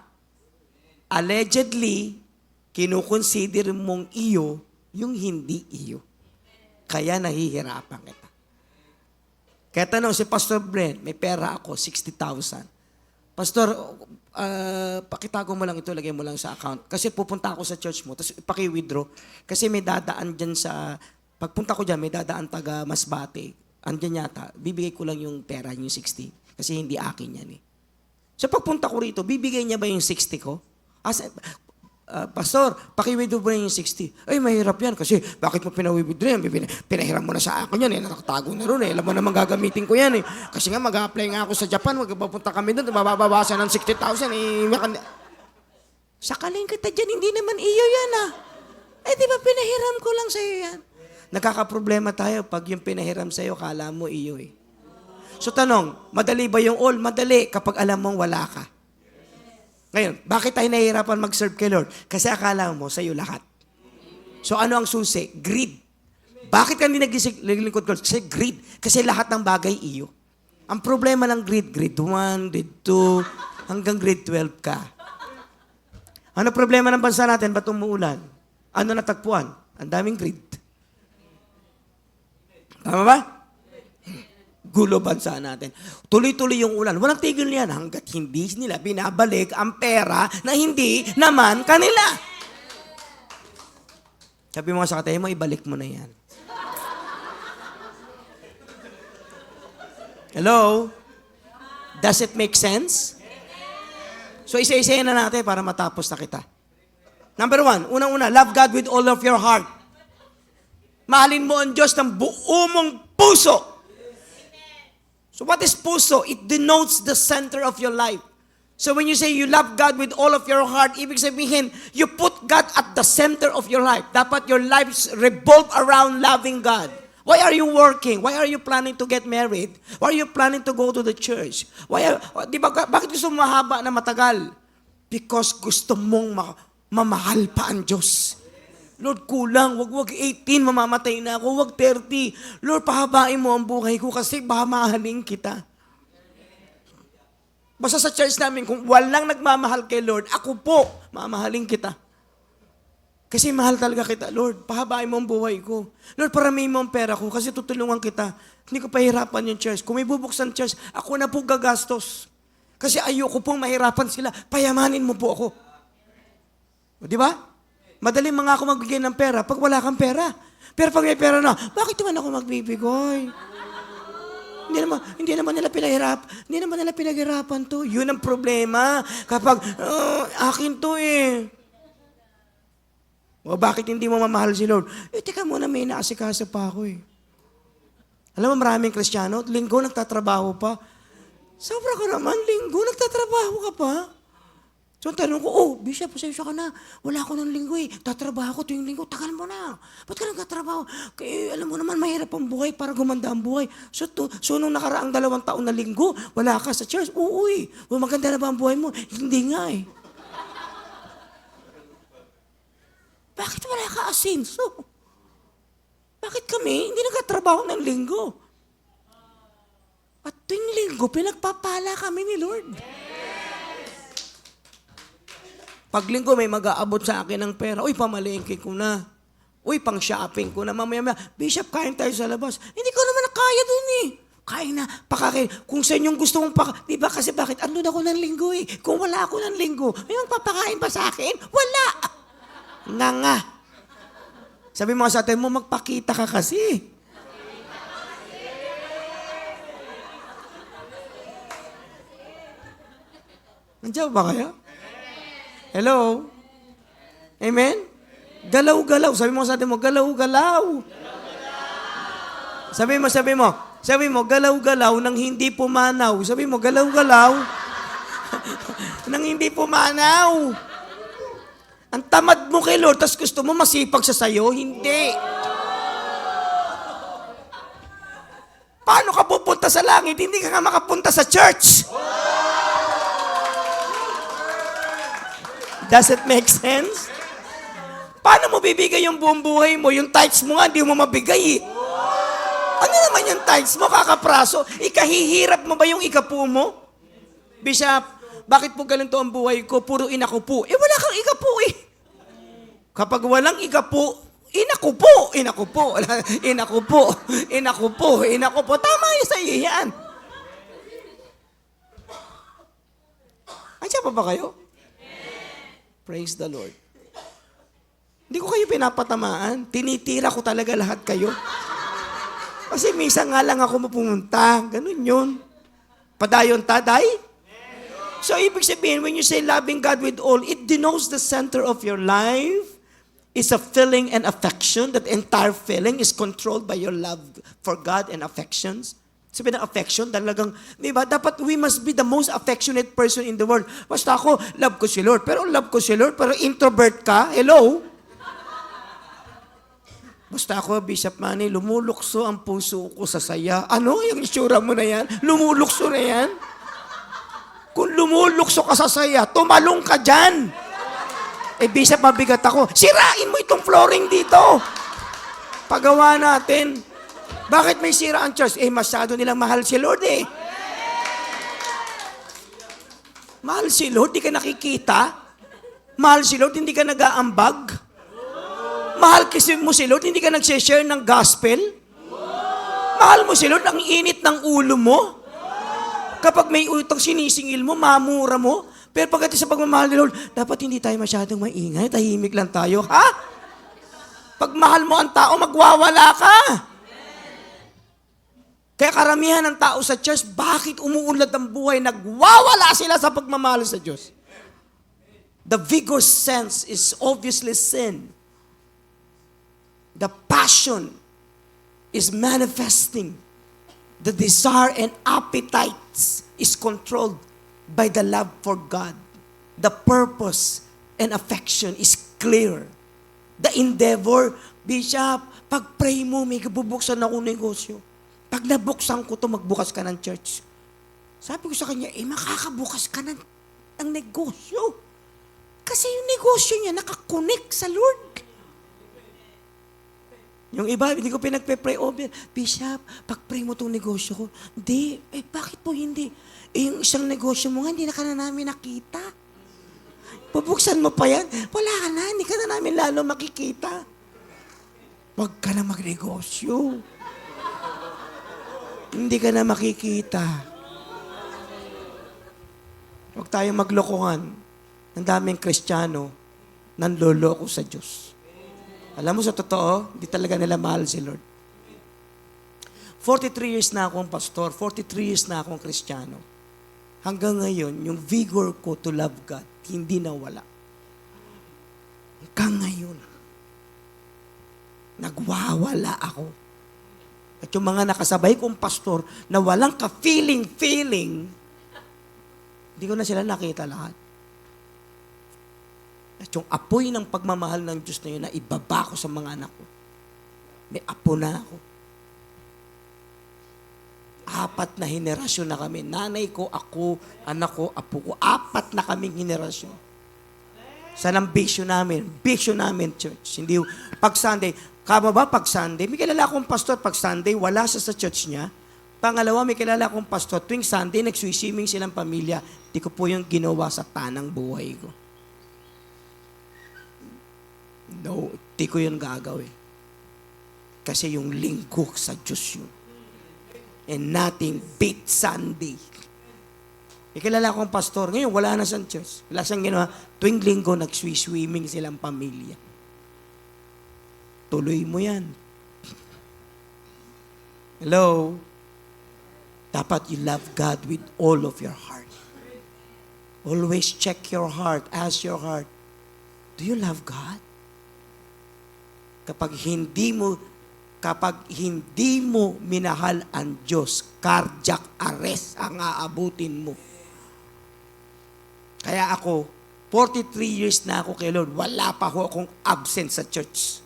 Allegedly, kinukonsider mong iyo yung hindi iyo. Kaya nahihirapan kita. Kaya tanong si Pastor Brent, may pera ako, 60,000. Pastor, pakitago mo lang ito, lagay mo lang sa account. Kasi pupunta ako sa church mo, tapos paki-withdraw. Kasi may dadaan dyan sa, pagpunta ko dyan, may dadaan taga Masbate. Andyan yata, bibigay ko lang yung pera, yung 60. Kasi hindi akin yan eh. So pagpunta ko rito, bibigay niya ba yung 60 ko? Pastor, paki-withdraw mo na yung 60. Ay, mahirap yan kasi bakit mo pina-withdraw yan? Pinahiram mo na sa akin yan eh. Nakatago na ron eh. Alam mo naman gagamitin ko yan eh. Kasi nga mag-a-apply nga ako sa Japan. Magpapunta kami doon. Mababawasan ng 60,000 eh. Sakaling kita dyan, hindi naman iyo yan ah. Di ba pinahiram ko lang sa'yo yan? Nagkakaproblema tayo pag yung pinahiram sa'yo, kala mo iyo eh. So tanong, madali ba yung all? Madali kapag alam mong wala ka. Ngayon, bakit tayo nahihirapan mag-serve kay Lord? Kasi akala mo sa'yo lahat. So ano ang susi? Greed. Bakit ka hindi naglilingkod ko? Kasi greed. Kasi lahat ng bagay iyo. Ang problema ng greed, grade 1, grade 2, hanggang grade 12 ka. Ano problema ng bansa natin? Ba't umuulan? Ano natagpuan? Ang daming greed. Tama ba? Gulo bansa natin. Tuloy-tuloy yung ulan. Walang tigil yan hanggat hindi nila binabalik ang pera na hindi naman kanila. Sabi mo sa katayo mo, ibalik mo na yan. Hello? Does it make sense? So isa-isayin na natin para matapos na kita. Number 1, unang-una, love God with all of your heart. Mahalin mo ang Diyos ng buo mong puso. So what is puso? It denotes the center of your life. So when you say you love God with all of your heart, ibig sabihin, you put God at the center of your life. Dapat your life revolve around loving God. Why are you working? Why are you planning to get married? Why are you planning to go to the church? Bakit gusto mo mahaba na matagal? Because gusto mong mamahal pa ang Diyos. Lord, kulang. Wag 18, mamamatay na ako. Wag 30. Lord, pahabain mo ang buhay ko kasi mamahalin kita. Basta sa church namin, kung walang nagmamahal kay Lord, ako po, mamahalin kita. Kasi mahal talaga kita. Lord, pahabain mo ang buhay ko. Lord, paramihin mo ang pera ko kasi tutulungan kita. Hindi ko pahirapan yung church. Kung may bubuksan church, ako na po gagastos. Kasi ayoko pong mahirapan sila. Payamanin mo po ako. Di ba? Madaling mga ako magbigay ng pera pag wala kang pera. Pero pag may pera na, bakit naman ako magbibigay? Hindi naman nila pinaghirapan to. Yun ang problema. Kapag, akin to eh. O bakit hindi mo mamahal si Lord? Teka muna, may naasikaso pa ako eh. Alam mo, maraming Kristiyano, linggo nagtatrabaho pa. Sobra ka naman, linggo nagtatrabaho ka pa. So, tanong ko, Bishop, pasensya ka na. Wala ako ng linggo eh. Tatrabaho ko tuwing linggo. Tagal mo na. Ba't ka nagtatrabaho? Kaya, alam mo naman, mahirap ang buhay para gumanda ang buhay. So nung nakaraang 2 taon na linggo, wala ka sa church. Uy, maganda na ba ang buhay mo? Hindi nga eh. Bakit wala ka asinso? Bakit kami hindi nagtatrabaho ng linggo? At tuwing linggo, pinagpapala kami ni Lord. Pag linggo, may mag-aabot sa akin ng pera. Uy, pamalengke ko na. Uy, pang-shopping ko na. Mamaya, Bishop, kain tayo sa labas. Hindi ko naman nakaya dun eh. Kain na, pakakin. Kung sa inyong gusto mong di ba kasi bakit? Andun ako ng linggo eh. Kung wala ako ng linggo, may magpapakain pa sa akin? Wala. Nga. Sabi mo sa atin mo, magpakita ka kasi. Nandiyan ba kayo? Hello? Amen? Galaw-galaw. Sabi mo sa atin mo, galaw-galaw. Sabi mo, galaw-galaw nang hindi pumanaw. Sabi mo, galaw-galaw nang hindi pumanaw. Ang tamad mo kay Lord, tas gusto mo masipag sa sayo? Hindi. Paano ka pupunta sa langit? Hindi ka nga makapunta sa church. Does it make sense? Paano mo bibigay yung buong buhay mo? Yung tithes mo nga, hindi mo mabigay eh. Ano naman yung tithes mo, kakapraso? Ikahihirap mo ba yung ikapu mo? Bishop, bakit po ganito ang buhay ko? Puro inakupo. Wala kang ikapu eh. Kapag walang ikapu, inakupo. Tama yun sa iyo yan. Andiyan pa ba kayo? Praise the Lord. Hindi ko kayo pinapatamaan. Tinitira ko talaga lahat kayo. Kasi minsan nga lang ako mapumunta. Ganun yun. Padayon taday? So, ibig sabihin, when you say loving God with all, it denotes the center of your life is a feeling and affection. That entire feeling is controlled by your love for God and affections. Sabi ng affection, talagang, di ba, dapat we must be the most affectionate person in the world. Basta ako, love ko si Lord. Pero introvert ka, hello? Basta ako, Bishop Manny, lumulukso ang puso ko sa saya. Ano? Yung itsura mo na yan? Lumulukso na yan? Kung lumulukso ka sa saya, tumalong ka dyan. Bishop, mabigat ako. Sirain mo itong flooring dito. Pagawa natin. Bakit may sira ang church? Masyado nilang mahal si Lord eh. Mahal si Lord, di ka nakikita. Mahal si Lord, hindi ka nag-aambag. Mahal kasi mo si Lord, hindi ka nag-share ng gospel. Mahal mo si Lord, ang init ng ulo mo. Kapag may utang sinisingil mo, mamura mo. Pero pagdating sa pagmamahal ni Lord, dapat hindi tayo masyadong maingay, tahimik lang tayo. Ha? Pag mahal mo ang tao, magwawala ka. Kaya karamihan ng tao sa church, bakit umuunlad ang buhay? Nagwawala sila sa pagmamahal sa Diyos. The vigorous sense is obviously sin. The passion is manifesting. The desire and appetites is controlled by the love for God. The purpose and affection is clear. The endeavor, Bishop, pag-pray mo, may bubuksan ako negosyo. Pag nabuksan ko to, magbukas ka ng church. Sabi ko sa kanya, makakabukas ka ng negosyo. Kasi yung negosyo niya nakakonek sa Lord. Yung iba, hindi ko pinagpe-pray over. Bishop, pag-pray mo tong negosyo ko. Hindi. Bakit po hindi? Yung isang negosyo mo nga, hindi na ka na namin nakita. Bubuksan mo pa yan. Wala ka na, hindi ka na namin lalo makikita. Huwag ka na magnegosyo. Hindi ka na makikita. Huwag tayong maglokohan. Ang daming Kristiyano nanloloko sa Diyos. Alam mo sa totoo, hindi talaga nila mahal si Lord. 43 years na akong pastor, 43 years na akong Kristiyano. Hanggang ngayon, yung vigor ko to love God, hindi nawala. Hanggang ngayon, nagwawala ako. At yung mga nakasabay kong pastor na walang ka-feeling, hindi ko na sila nakita lahat. At yung apoy ng pagmamahal ng Diyos na yun na ibaba ko sa mga anak ko. May apo na ako. 4 na henerasyon na kami. Nanay ko, ako, anak ko, apo ko. 4 na kaming henerasyon. Saan ang vision namin? Vision namin, church. Hindi, pag Sunday, kama ba pag Sunday? May kilala akong pastor, pag Sunday, wala siya sa church niya. Pangalawa, may kilala akong pastor, tuwing Sunday, nagswiswimming silang pamilya. Di ko po yung ginawa sa tanang buhay ko. No, di ko yun gagawin. Kasi yung linggo sa Diyos yun. And nothing beat Sunday. May kilala akong pastor. Ngayon, wala na siyang church. Wala siyang ginawa. Tuwing linggo, nagswimming silang pamilya. Tuloy mo yan. Hello? Dapat you love God with all of your heart. Always check your heart. Ask your heart, do you love God? Kapag hindi mo minahal ang Diyos, cardiac arrest ang aabutin mo. Kaya ako, 43 years na ako kay Lord, wala pa ho akong absent sa church.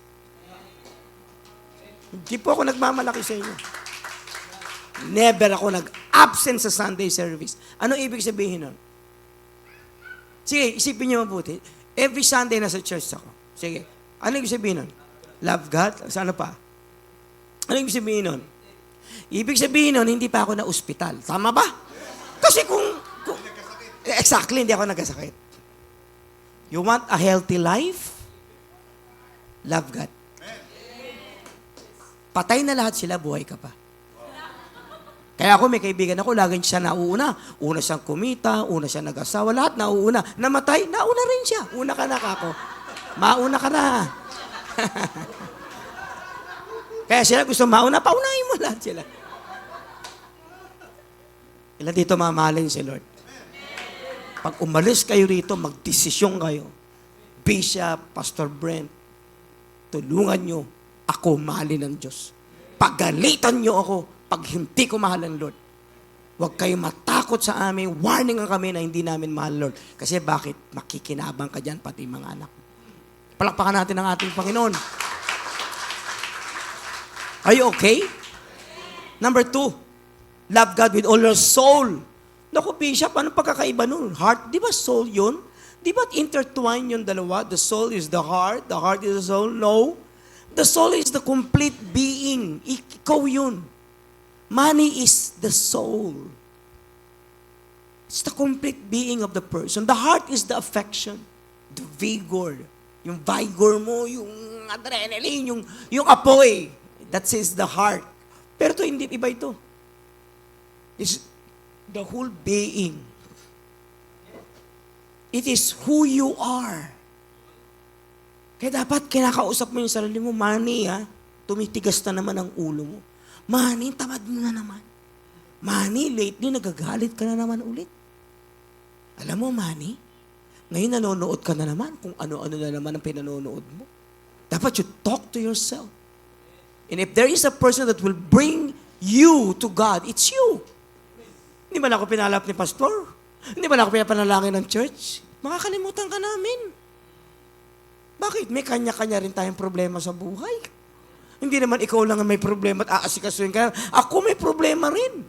Hindi po ako nagmamalaki sa inyo. Never ako nag-absent sa Sunday service. Ano ibig sabihin nun? Sige, isipin niyo mabuti. Every Sunday nasa church ako. Sige, ano ibig sabihin nun? Love God? Sa ano pa? Ano ibig sabihin nun? Ibig sabihin nun, hindi pa ako na ospital. Tama ba? Kasi exactly, hindi ako nagkasakit. You want a healthy life? Love God. Patay na lahat sila, buhay ka pa. Kaya ako, may kaibigan ako, laging siya nauuna. Una siyang kumita, una siya nag-asawa, lahat nauuna. Namatay, nauna rin siya. Una ka na, kako. Mauna ka na. Kaya sila gusto mauna, paunahin mo lahat sila. Ilan dito mamahalin si Lord? Pag umalis kayo rito, magdesisyon kayo. Bishop, Pastor Brent, tulungan nyo ako mahalin ng Diyos. Pagalitan nyo ako pag hindi ko mahal ang Lord. Huwag kayo matakot sa amin. Warning ang kami na hindi namin mahal Lord. Kasi bakit? Makikinabang ka dyan, pati mga anak. Palakpakan natin ang ating Panginoon. Are you okay? Number 2, love God with all your soul. Naku, Bishop, anong pagkakaiba nun? Heart, di ba soul yun? Di ba intertwine yung dalawa? The soul is the heart is the soul. No. The soul is the complete being. Ikaw yun. Money is the soul. It's the complete being of the person. The heart is the affection, the vigor. Yung vigor mo, yung adrenaline, yung apoy. That says the heart. Pero ito, hindi iba ito. It's the whole being. It is who you are. Kaya dapat kinakausap mo yung sarili mo, Manny, tumitigas na naman ang ulo mo. Manny, tamad mo na naman. Manny, lately nagagalit ka na naman ulit. Alam mo, Manny, ngayon nanonood ka na naman kung ano-ano na naman ang pinanonood mo. Dapat you talk to yourself. And if there is a person that will bring you to God, it's you. Hindi ba na ako pinalap ni pastor? Hindi ba na ako pinapanalangin ng church? Makakalimutan ka namin. Bakit? May kanya-kanya rin tayong problema sa buhay. Hindi naman ikaw lang ang may problema at aasikasuhin ka. Ako may problema rin.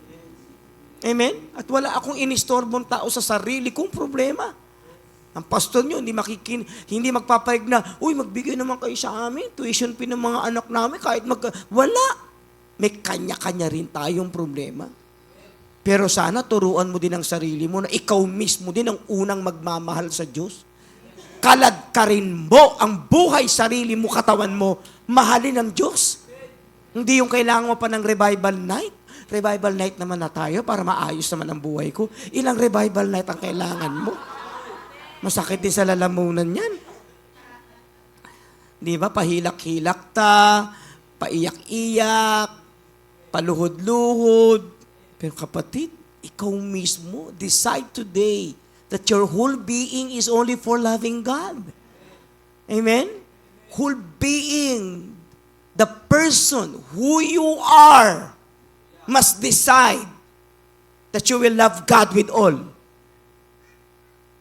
Amen? At wala akong inistorbong tao sa sarili kong problema. Ang pastor nyo, hindi magpapayag na, uy, magbigay naman kayo sa amin, tuition fee ng mga anak namin, kahit wala. May kanya-kanya rin tayong problema. Pero sana turuan mo din ang sarili mo na ikaw mismo din ang unang magmamahal sa Diyos. Kalad ka rin mo ang buhay, sarili mo, katawan mo, mahalin ng Diyos. Hindi yung kailangan mo pa ng revival night. Revival night naman na tayo para maayos naman ang buhay ko. Ilang revival night ang kailangan mo? Masakit din sa lalamunan yan. Di ba? Pahilak-hilak ta, paiyak-iyak, paluhod-luhod. Pero kapatid, ikaw mismo, decide today that your whole being is only for loving God. Amen? Whole being. The person who you are must decide that you will love God with all.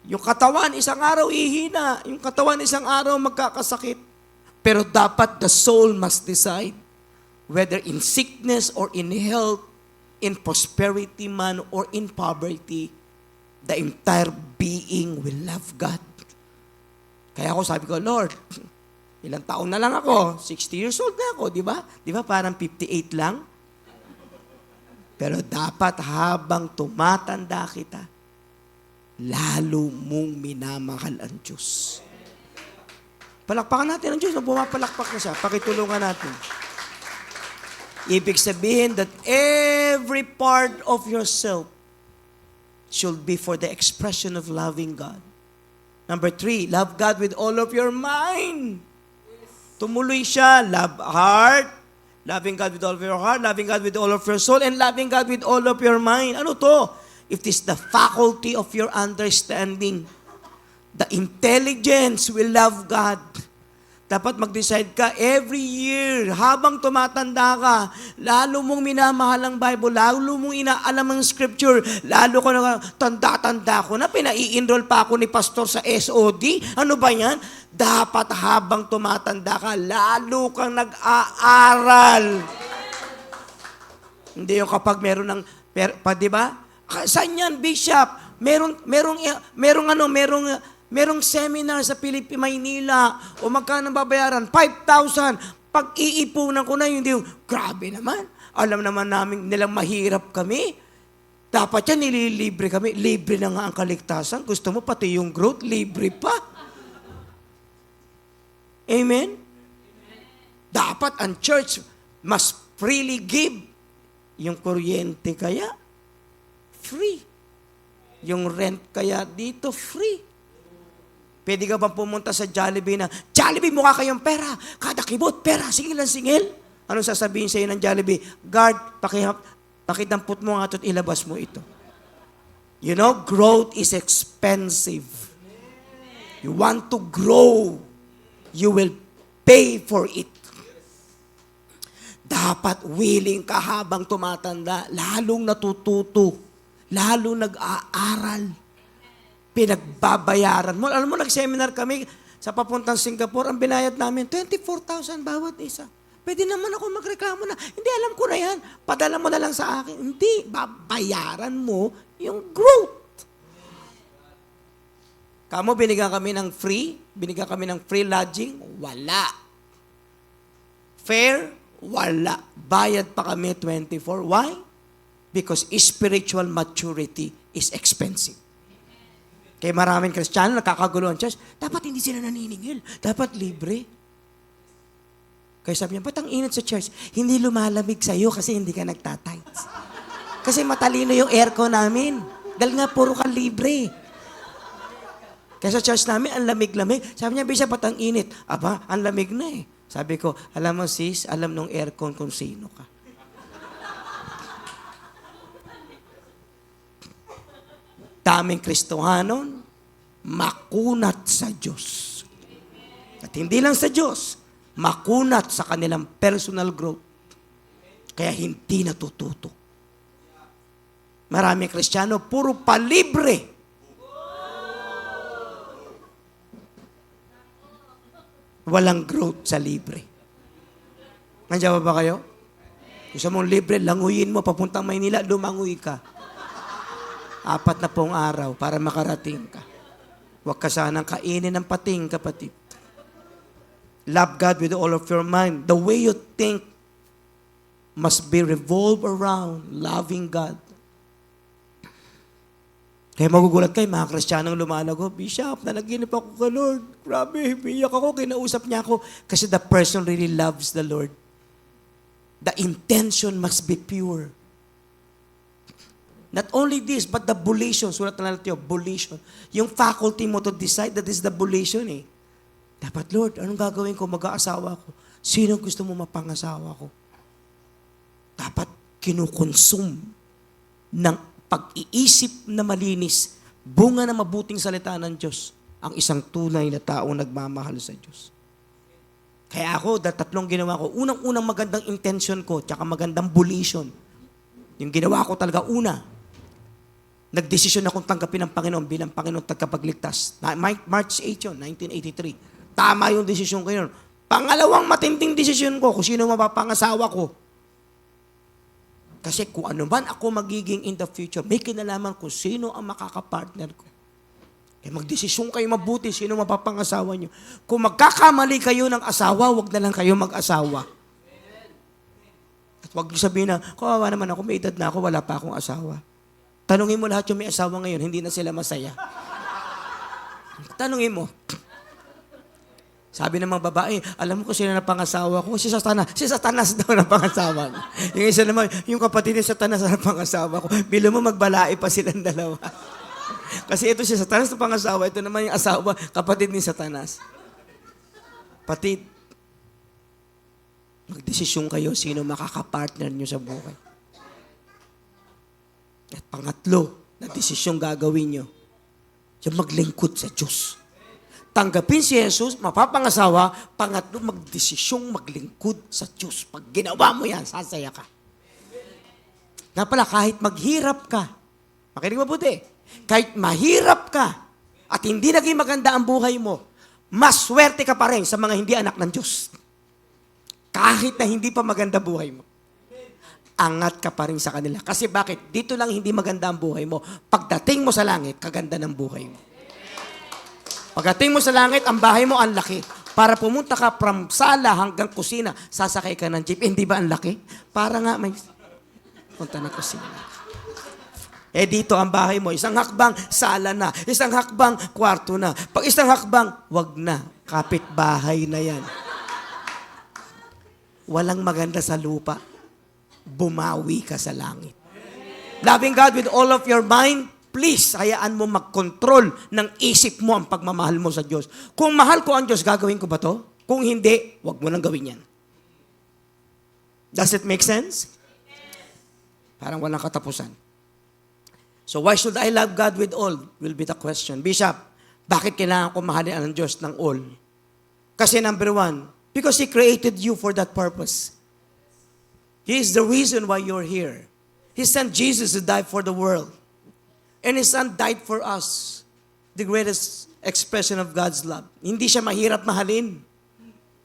Yung katawan, isang araw ihina. Yung katawan, isang araw magkakasakit. Pero dapat the soul must decide whether in sickness or in health, in prosperity man or in poverty, the entire being will love God. Kaya ako sabi ko, Lord, ilang taon na lang ako? 60 years old na ako, di ba? Di ba parang 58 lang? Pero dapat habang tumatanda kita, lalo mong minamahal ang Diyos. Palakpakan natin ang Diyos. Pumapalakpak na siya. Pakitulungan natin. Ibig sabihin that every part of yourself should be for the expression of loving God. Number 3, love God with all of your mind. Tumuloy siya, love heart, loving God with all of your heart, loving God with all of your soul, and loving God with all of your mind. Ano to? It is the faculty of your understanding. The intelligence will love God. Dapat mag-decide ka every year, habang tumatanda ka, lalo mong minamahal ang Bible, lalo mong inaalam ang Scripture, lalo ko na tanda-tanda ko na, pinai-enroll pa ako ni pastor sa SOD. Ano ba yan? Dapat habang tumatanda ka, lalo kang nag-aaral. Hindi yung kapag meron ng, di ba? Saan yan, Bishop? Merong seminar sa Maynila o magkano babayaran? 5,000. Pag iipunan ko na yun, grabe naman. Alam naman namin nilang mahirap kami. Dapat yan, nililibre kami. Libre na nga ang kaligtasan. Gusto mo pati yung growth, libre pa. Amen? Dapat ang church must freely give. Yung kuryente kaya, free. Yung rent kaya dito, free. Pwede ka bang pumunta sa Jollibee na, Jollibee, mukha kayong pera. Kada kibot, pera. Singil ang singil. Anong sasabihin sa'yo ng Jollibee? Guard, pakidampot mo nga at ilabas mo ito. You know, growth is expensive. You want to grow, you will pay for it. Dapat willing ka habang tumatanda, lalong natututo, lalong nag-aaral. Pinagbabayaran mo. Alam mo, nag-seminar kami sa papuntang Singapore, ang binayad namin, 24,000 bawat isa. Pwede naman ako magreklamo na, hindi, alam ko na yan, padala mo na lang sa akin. Hindi, babayaran mo yung growth. Kamo, binigyan kami ng free lodging, wala. Fair, wala. Bayad pa kami 24. Why? Because spiritual maturity is expensive. Kaya maraming Kristiyano nakakagulo ang church, dapat hindi sila naniningil. Dapat libre. Kaya sabi niya, ba't ang init sa church? Hindi lumalamig sa'yo kasi hindi ka nagtatights. Kasi matalino yung aircon namin. Dahil nga puro ka libre. Kaya sa church namin, ang lamig-lamig. Sabi niya, Bishop, ba't ang init? Aba, ang lamig na eh. Sabi ko, alam mo sis, alam nung aircon kung sino ka. Daming Kristohanon, makunat sa Diyos. At hindi lang sa Diyos, makunat sa kanilang personal growth. Kaya hindi natututo. Maraming Kristiyano, puro palibre. Walang growth sa libre. Nandiyan ba kayo? Gusto mong libre, languyin mo, papuntang Maynila, lumanguy ka. 4 na pong araw para makarating ka. Huwag ka sanang kainin ng pating, kapatid. Love God with all of your mind. The way you think must be revolved around loving God. Kaya magugulat kayo, mga Kristiyanong lumalago, Bishop, nanaginip ako kay Lord. Grabe, biyak ako, kinausap niya ako. Kasi the person really loves the Lord. The intention must be pure. Not only this, but the volition. Sulat na natin yung volition. Yung faculty mo to decide, that is the volition eh. Dapat, Lord, anong gagawin ko? Mag-aasawa ko. Sino gusto mo mapangasawa ko? Dapat kinukonsum ng pag-iisip na malinis, bunga na mabuting salita ng Diyos, ang isang tunay na taong nagmamahal sa Diyos. Kaya ako, tatlong ginawa ko. Unang-unang magandang intention ko, tsaka magandang volition. Yung ginawa ko talaga, una, nagdesisyon akong tanggapin ng Panginoon bilang Panginoon tagapagligtas. March 8 yun, 1983. Tama yung desisyon ko yun. Pangalawang matinding desisyon ko, kung sino mapapangasawa ko. Kasi kung ano man ako magiging in the future, may kinalaman kung sino ang makakapartner ko. Kaya magdesisyon kayo mabuti, sino mapapangasawa nyo. Kung magkakamali kayo ng asawa, wag na lang kayo mag-asawa. At wag nyo sabihin na, kawawa naman ako, may edad na ako, wala pa akong asawa. Tanungin mo lahat yung may asawa ngayon, hindi na sila masaya. Tanungin mo. Sabi ng mga babae, alam mo kung sino na pangasawa ko? Si Satanas. Si Satanas daw na pangasawa niya. Yung isa naman, yung kapatid ni Satanas na pangasawa ko. Bilo mo magbalae pa silang dalawa. Kasi ito si Satanas na pangasawa, ito naman yung asawa, kapatid ni Satanas. Patid, magdesisyon kayo sino makakapartner nyo sa buhay. At pangatlo, na desisyong gagawin nyo, yung maglingkod sa Diyos. Tanggapin si Jesus, mapapangasawa, pangatlo, magdesisyong maglingkod sa Diyos. Pag ginawa mo yan, sasaya ka. Nga pala, kahit maghirap ka, makinig mabuti, kahit mahirap ka at hindi naging maganda ang buhay mo, maswerte ka pa rin sa mga hindi anak ng Diyos. Kahit na hindi pa maganda buhay mo. Angat ka pa rin sa kanila. Kasi bakit? Dito lang hindi maganda ang buhay mo. Pagdating mo sa langit, kaganda ng buhay mo. Pagdating mo sa langit, ang bahay mo ang laki. Para pumunta ka from sala hanggang kusina, sasakay ka ng jeep. Hindi ba ang laki? Para nga may punta na kusina. Eh dito ang bahay mo, isang hakbang, sala na. Isang hakbang, kwarto na. Pag isang hakbang, wag na. Kapitbahay na yan. Walang maganda sa lupa. Bumawi ka sa langit. Loving God with all of your mind, please, hayaan mo mag-control ng isip mo ang pagmamahal mo sa Diyos. Kung mahal ko ang Diyos, gagawin ko ba to? Kung hindi, wag mo nang gawin yan. Does it make sense? Parang walang katapusan. So why should I love God with all? Will be the question. Bishop, bakit kailangan ko mahalin ang Diyos ng all? Kasi number one, because He created you for that purpose. He is the reason why you're here. He sent Jesus to die for the world. And His Son died for us. The greatest expression of God's love. Hindi siya mahirap mahalin.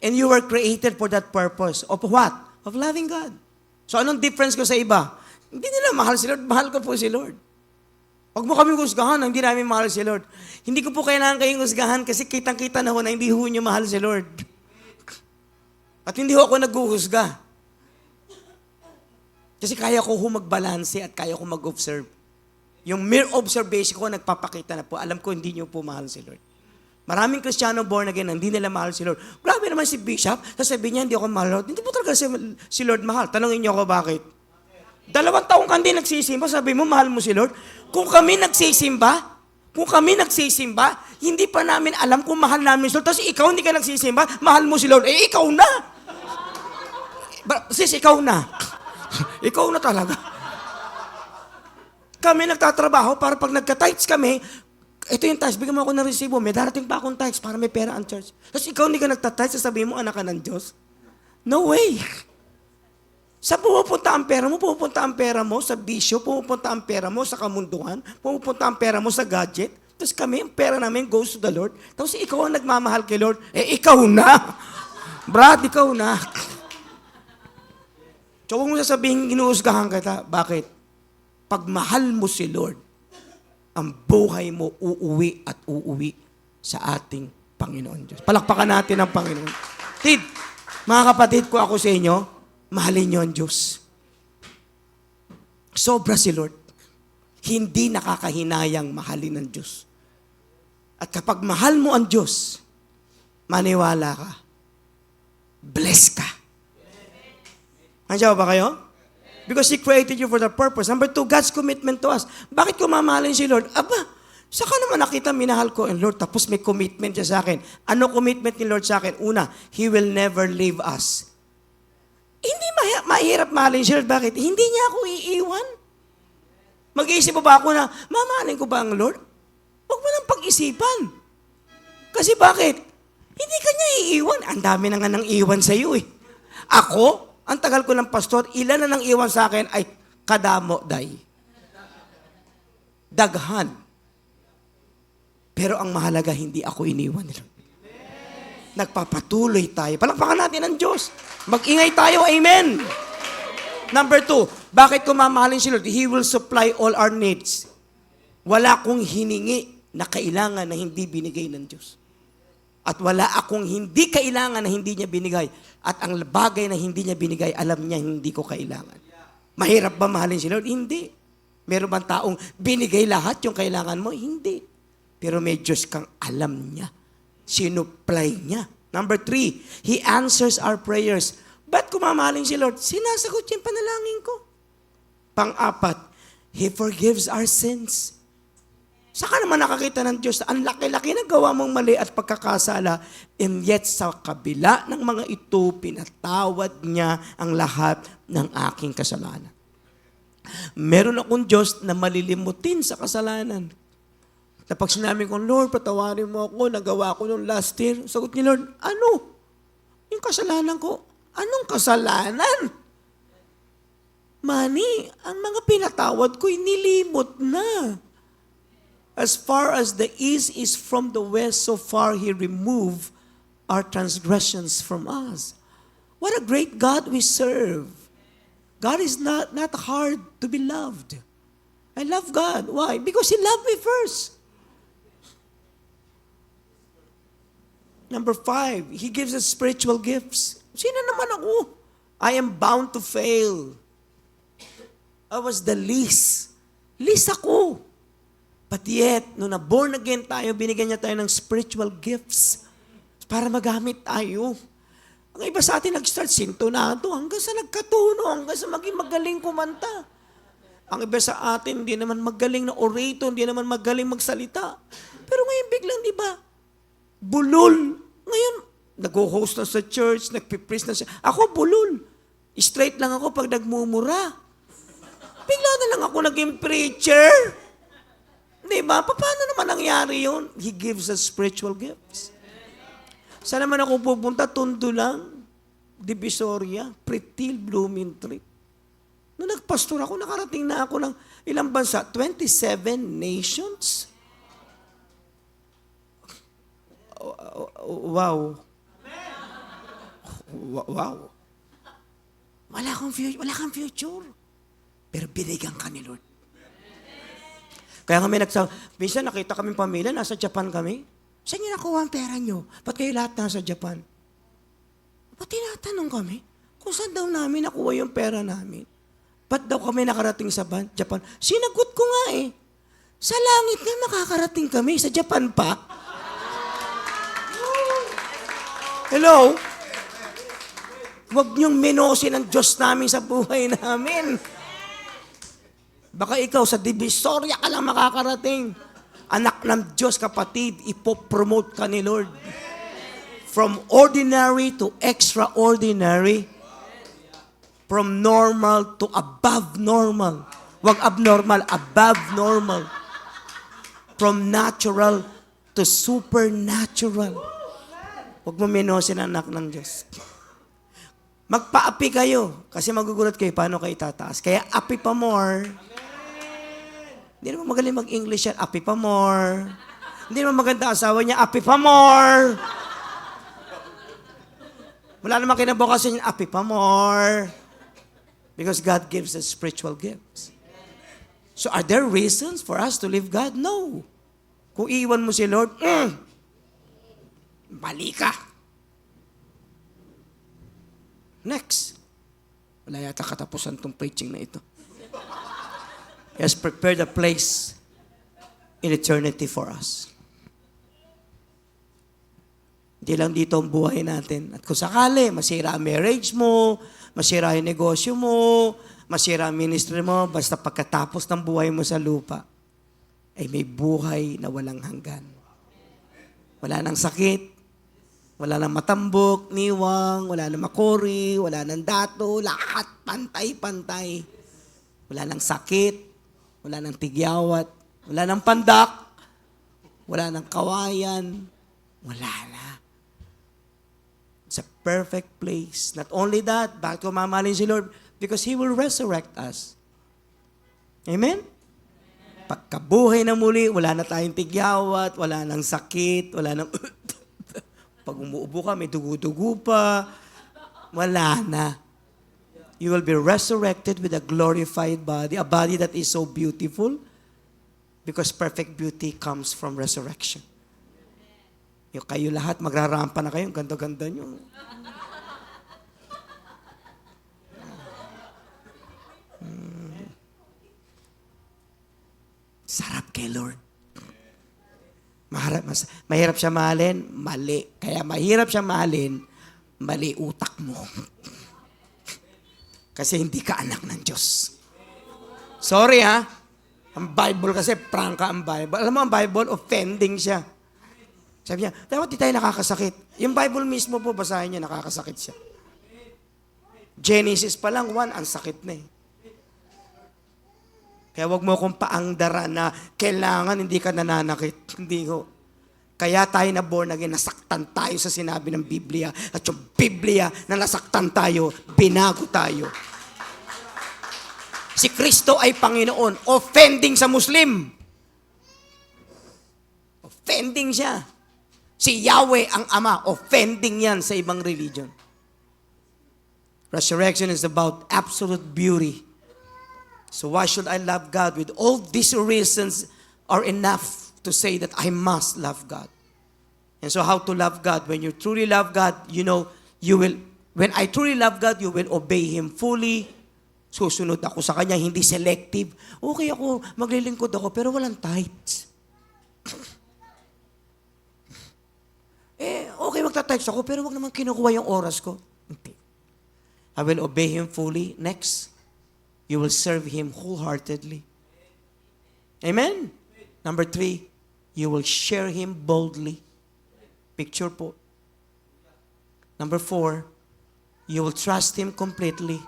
And you were created for that purpose. Of what? Of loving God. So anong difference ko sa iba? Hindi nila mahal si Lord. Mahal ko po si Lord. Huwag mo kami husgahan, hindi namin mahal si Lord. Hindi ko po kailangan kayong husgahan kasi kitang-kita na ho na hindi ho nyo mahal si Lord. At hindi ho ako naghuhusga. Kasi kaya ko ho magbalanse at kaya ko mag-observe. Yung mere observation ko, nagpapakita na po, alam ko hindi nyo po mahal si Lord. Maraming Kristiyano born again, hindi nila mahal si Lord. Grabe naman si Bishop, sasabihin niya, hindi ako mahal Lord. Hindi po talaga si Lord mahal. Tanungin niyo ako bakit. 2 taong ka hindi nagsisimba, sabi mo, mahal mo si Lord. Kung kami nagsisimba, hindi pa namin alam kung mahal namin si Lord. Tapos ikaw hindi ka nagsisimba, mahal mo si Lord. Eh, ikaw na. Sis, ikaw na. Ikaw na talaga. Kami nagtatrabaho para pag nagka-tithes kami, ito yung tithes, bigyan mo ako ng resibo, may darating pa akong tithes para may pera ang church. Tapos ikaw hindi ka nagta-tithes, sasabihin mo, anak ka ng Diyos. No way. Sa pumupunta ang pera mo, pupunta ang pera mo sa bisyo, pupunta ang pera mo sa kamunduhan, pupunta ang pera mo sa gadget. Tapos kami, ang pera namin goes to the Lord. Tapos ikaw ang nagmamahal kay Lord. Eh, ikaw na. Brad, ikaw na. So, huwag mo sasabihin, ginuusgahan kita. Bakit? Pag mahal mo si Lord, ang buhay mo uuwi at uuwi sa ating Panginoon Diyos. Palakpakan natin ang Panginoon. Tid, mga kapatid ko ako sa inyo, mahalin niyo ang Diyos. Sobra si Lord. Hindi nakakahinayang mahalin ng Diyos. At kapag mahal mo ang Diyos, maniwala ka, bless ka. Andiyan ba kayo? Because He created you for the purpose. Number 2, God's commitment to us. Bakit ko mamahalin si Lord? Aba, saka naman nakita minahal ko ang Lord, tapos may commitment siya sa akin. Ano commitment ni Lord sa akin? Una, He will never leave us. Hindi mahirap mahalin si Lord. Bakit? Hindi niya ako iiwan. Mag-iisip ba ako na, mamahalin ko ba ang Lord? Huwag mo nang pag-isipan. Kasi bakit? Hindi ka niya iiwan. Ang dami na nga nang iwan sa iyo eh. Ako, ang tagal ko ng pastor, ilan na nang iwan sa akin ay kadamo, day. Daghan. Pero ang mahalaga, hindi ako iniwan nila. Nagpapatuloy tayo. Palakpakan natin ang Diyos. Mag-ingay tayo. Amen. Number 2, bakit ko mamahalin si Lord? He will supply all our needs. Wala akong hiningi na kailangan na hindi binigay ng Diyos. At wala akong hindi kailangan na hindi niya binigay. At ang bagay na hindi niya binigay, alam niya hindi ko kailangan. Mahirap ba mahalin si Lord? Hindi. Meron bang taong binigay lahat yung kailangan mo? Hindi. Pero may Diyos kang alam niya. Sinupply niya. Number 3, He answers our prayers. Ba't ko mamahalin si Lord? Sinasagot niya yung panalangin ko. Pang-4, He forgives our sins. Saka naman nakakita ng Diyos na ang laki-laki na gawa mong mali at pagkakasala, and yet sa kabila ng mga ito, pinatawad niya ang lahat ng aking kasalanan. Meron akong Diyos na malilimutin sa kasalanan. Na pag sinabi ko, Lord, patawarin mo ako, nagawa ko nung last year. Sagot ni Lord, ano? Yung kasalanan ko. Anong kasalanan? Mani, ang mga pinatawad ko, nilimot na. As far as the east is from the west, so far He removed our transgressions from us. What a great God we serve. God is not hard to be loved. I love God. Why? Because He loved me first. Number 5, He gives us spiritual gifts. Sino naman ako? I am bound to fail. I was the least. Least ako. But yet, nung na-born again tayo, binigyan niya tayo ng spiritual gifts para magamit tayo. Ang iba sa atin nag-start sintonado hanggang sa nagkatuno, hanggang sa maging magaling kumanta. Ang iba sa atin, hindi naman magaling na orator, hindi naman magaling magsalita. Pero ngayon biglang, di ba, bulol. Ngayon, nag-host na sa church, nagpipreach na siya. Ako, bulol. Straight lang ako pag nagmumura. Bigla na lang ako naging preacher. Di ba? Paano naman nangyari yun? He gives us spiritual gifts. Saan naman ako pupunta? Tondo lang. Divisoria. Pretil, blooming tree. Nung nagpastor ako, nakarating na ako ng ilang bansa? 27 nations. Wow. Wow. Wala kang future. Pero binigyan ka ni Lord. Kaya kami minsan nakita kami pamilya, nasa Japan kami. Saan niyo nakuha ang pera niyo? Ba't kayo lahat nasa Japan? Ba't tinatanong kami? Kung saan daw namin nakuha yung pera namin? Ba't daw kami nakarating sa Japan? Sinagot ko nga eh. Sa langit nga makakarating kami, sa Japan pa. Hello? Huwag niyong minosin ang Diyos namin sa buhay namin. Baka ikaw sa Divisoria ka lang makakarating. Anak ng Diyos, kapatid, ipopromote ka ni Lord. From ordinary to extraordinary. From normal to above normal. Huwag abnormal, above normal. From natural to supernatural. Huwag mo minosin ang anak ng Diyos. Magpa-api kayo. Kasi magugulat kayo, paano kayo tataas? Kaya api pa more. Hindi naman magaling mag-English yan, api pa more. Hindi naman maganda asawa niya, api pa more. Wala naman kinabukasan niya, api pa more. Because God gives us spiritual gifts. So are there reasons for us to leave God? No. Kung iiwan mo si Lord, mali ka. Next. Wala yata katapusan tong preaching na ito. He has prepared a place in eternity for us. Hindi lang dito ang buhay natin. At kung sakali, masira ang marriage mo, masira yung negosyo mo, masira ang ministry mo, basta pagkatapos ng buhay mo sa lupa, ay may buhay na walang hanggan. Wala nang sakit, wala nang matambok, niwang, wala nang makori, wala nang dato, lahat pantay-pantay. Wala nang sakit, wala nang tigyawat, wala nang pandak, wala nang kawayan, wala na. It's a perfect place. Not only that, bakit ko mamahalin si Lord? Because He will resurrect us. Amen? Pagkabuhay na muli, wala na tayong tigyawat, wala nang sakit, wala nang... Pag umuubo ka, may dugo-dugo pa. Wala na. You will be resurrected with a glorified body, a body that is so beautiful, because perfect beauty comes from resurrection. Yung kayo lahat, magrarampa na kayo, ganda-ganda nyo. Sarap kay Lord. Mahirap siya mahalin, mali. Kaya mahirap siya mahalin, mali utak mo. Kasi hindi ka anak ng Diyos. Sorry ha. Ang Bible kasi, prangka ang Bible. Alam mo, ang Bible, offending siya. Sabi niya, dapat di tayo nakakasakit. Yung Bible mismo po, basahin niya, nakakasakit siya. Genesis pa lang, 1, ang sakit na eh. Kaya wag mo akong paangdaran na kailangan hindi ka nananakit. Hindi ho. Kaya tayo na born again, nasaktan tayo sa sinabi ng Biblia. At yung Biblia na nasaktan tayo, binago tayo. Si Kristo ay Panginoon. Offending sa Muslim. Offending siya. Si Yahweh ang Ama. Offending yan sa ibang religion. Resurrection is about absolute beauty. So why should I love God? With all these reasons are enough to say that I must love God. And so how to love God? When you truly love God, you know, you will, when I truly love God, you will obey Him fully. Susunod ako sa Kanya, hindi selective. Okay ako, maglilingkod ako, pero walang tithes. Okay, magta-tithes ako, pero wag naman kinukuha yung oras ko. Hindi. I will obey Him fully. Next. You will serve Him wholeheartedly. Amen? Number 3, you will share Him boldly. Picture po. Number 4, you will trust Him completely.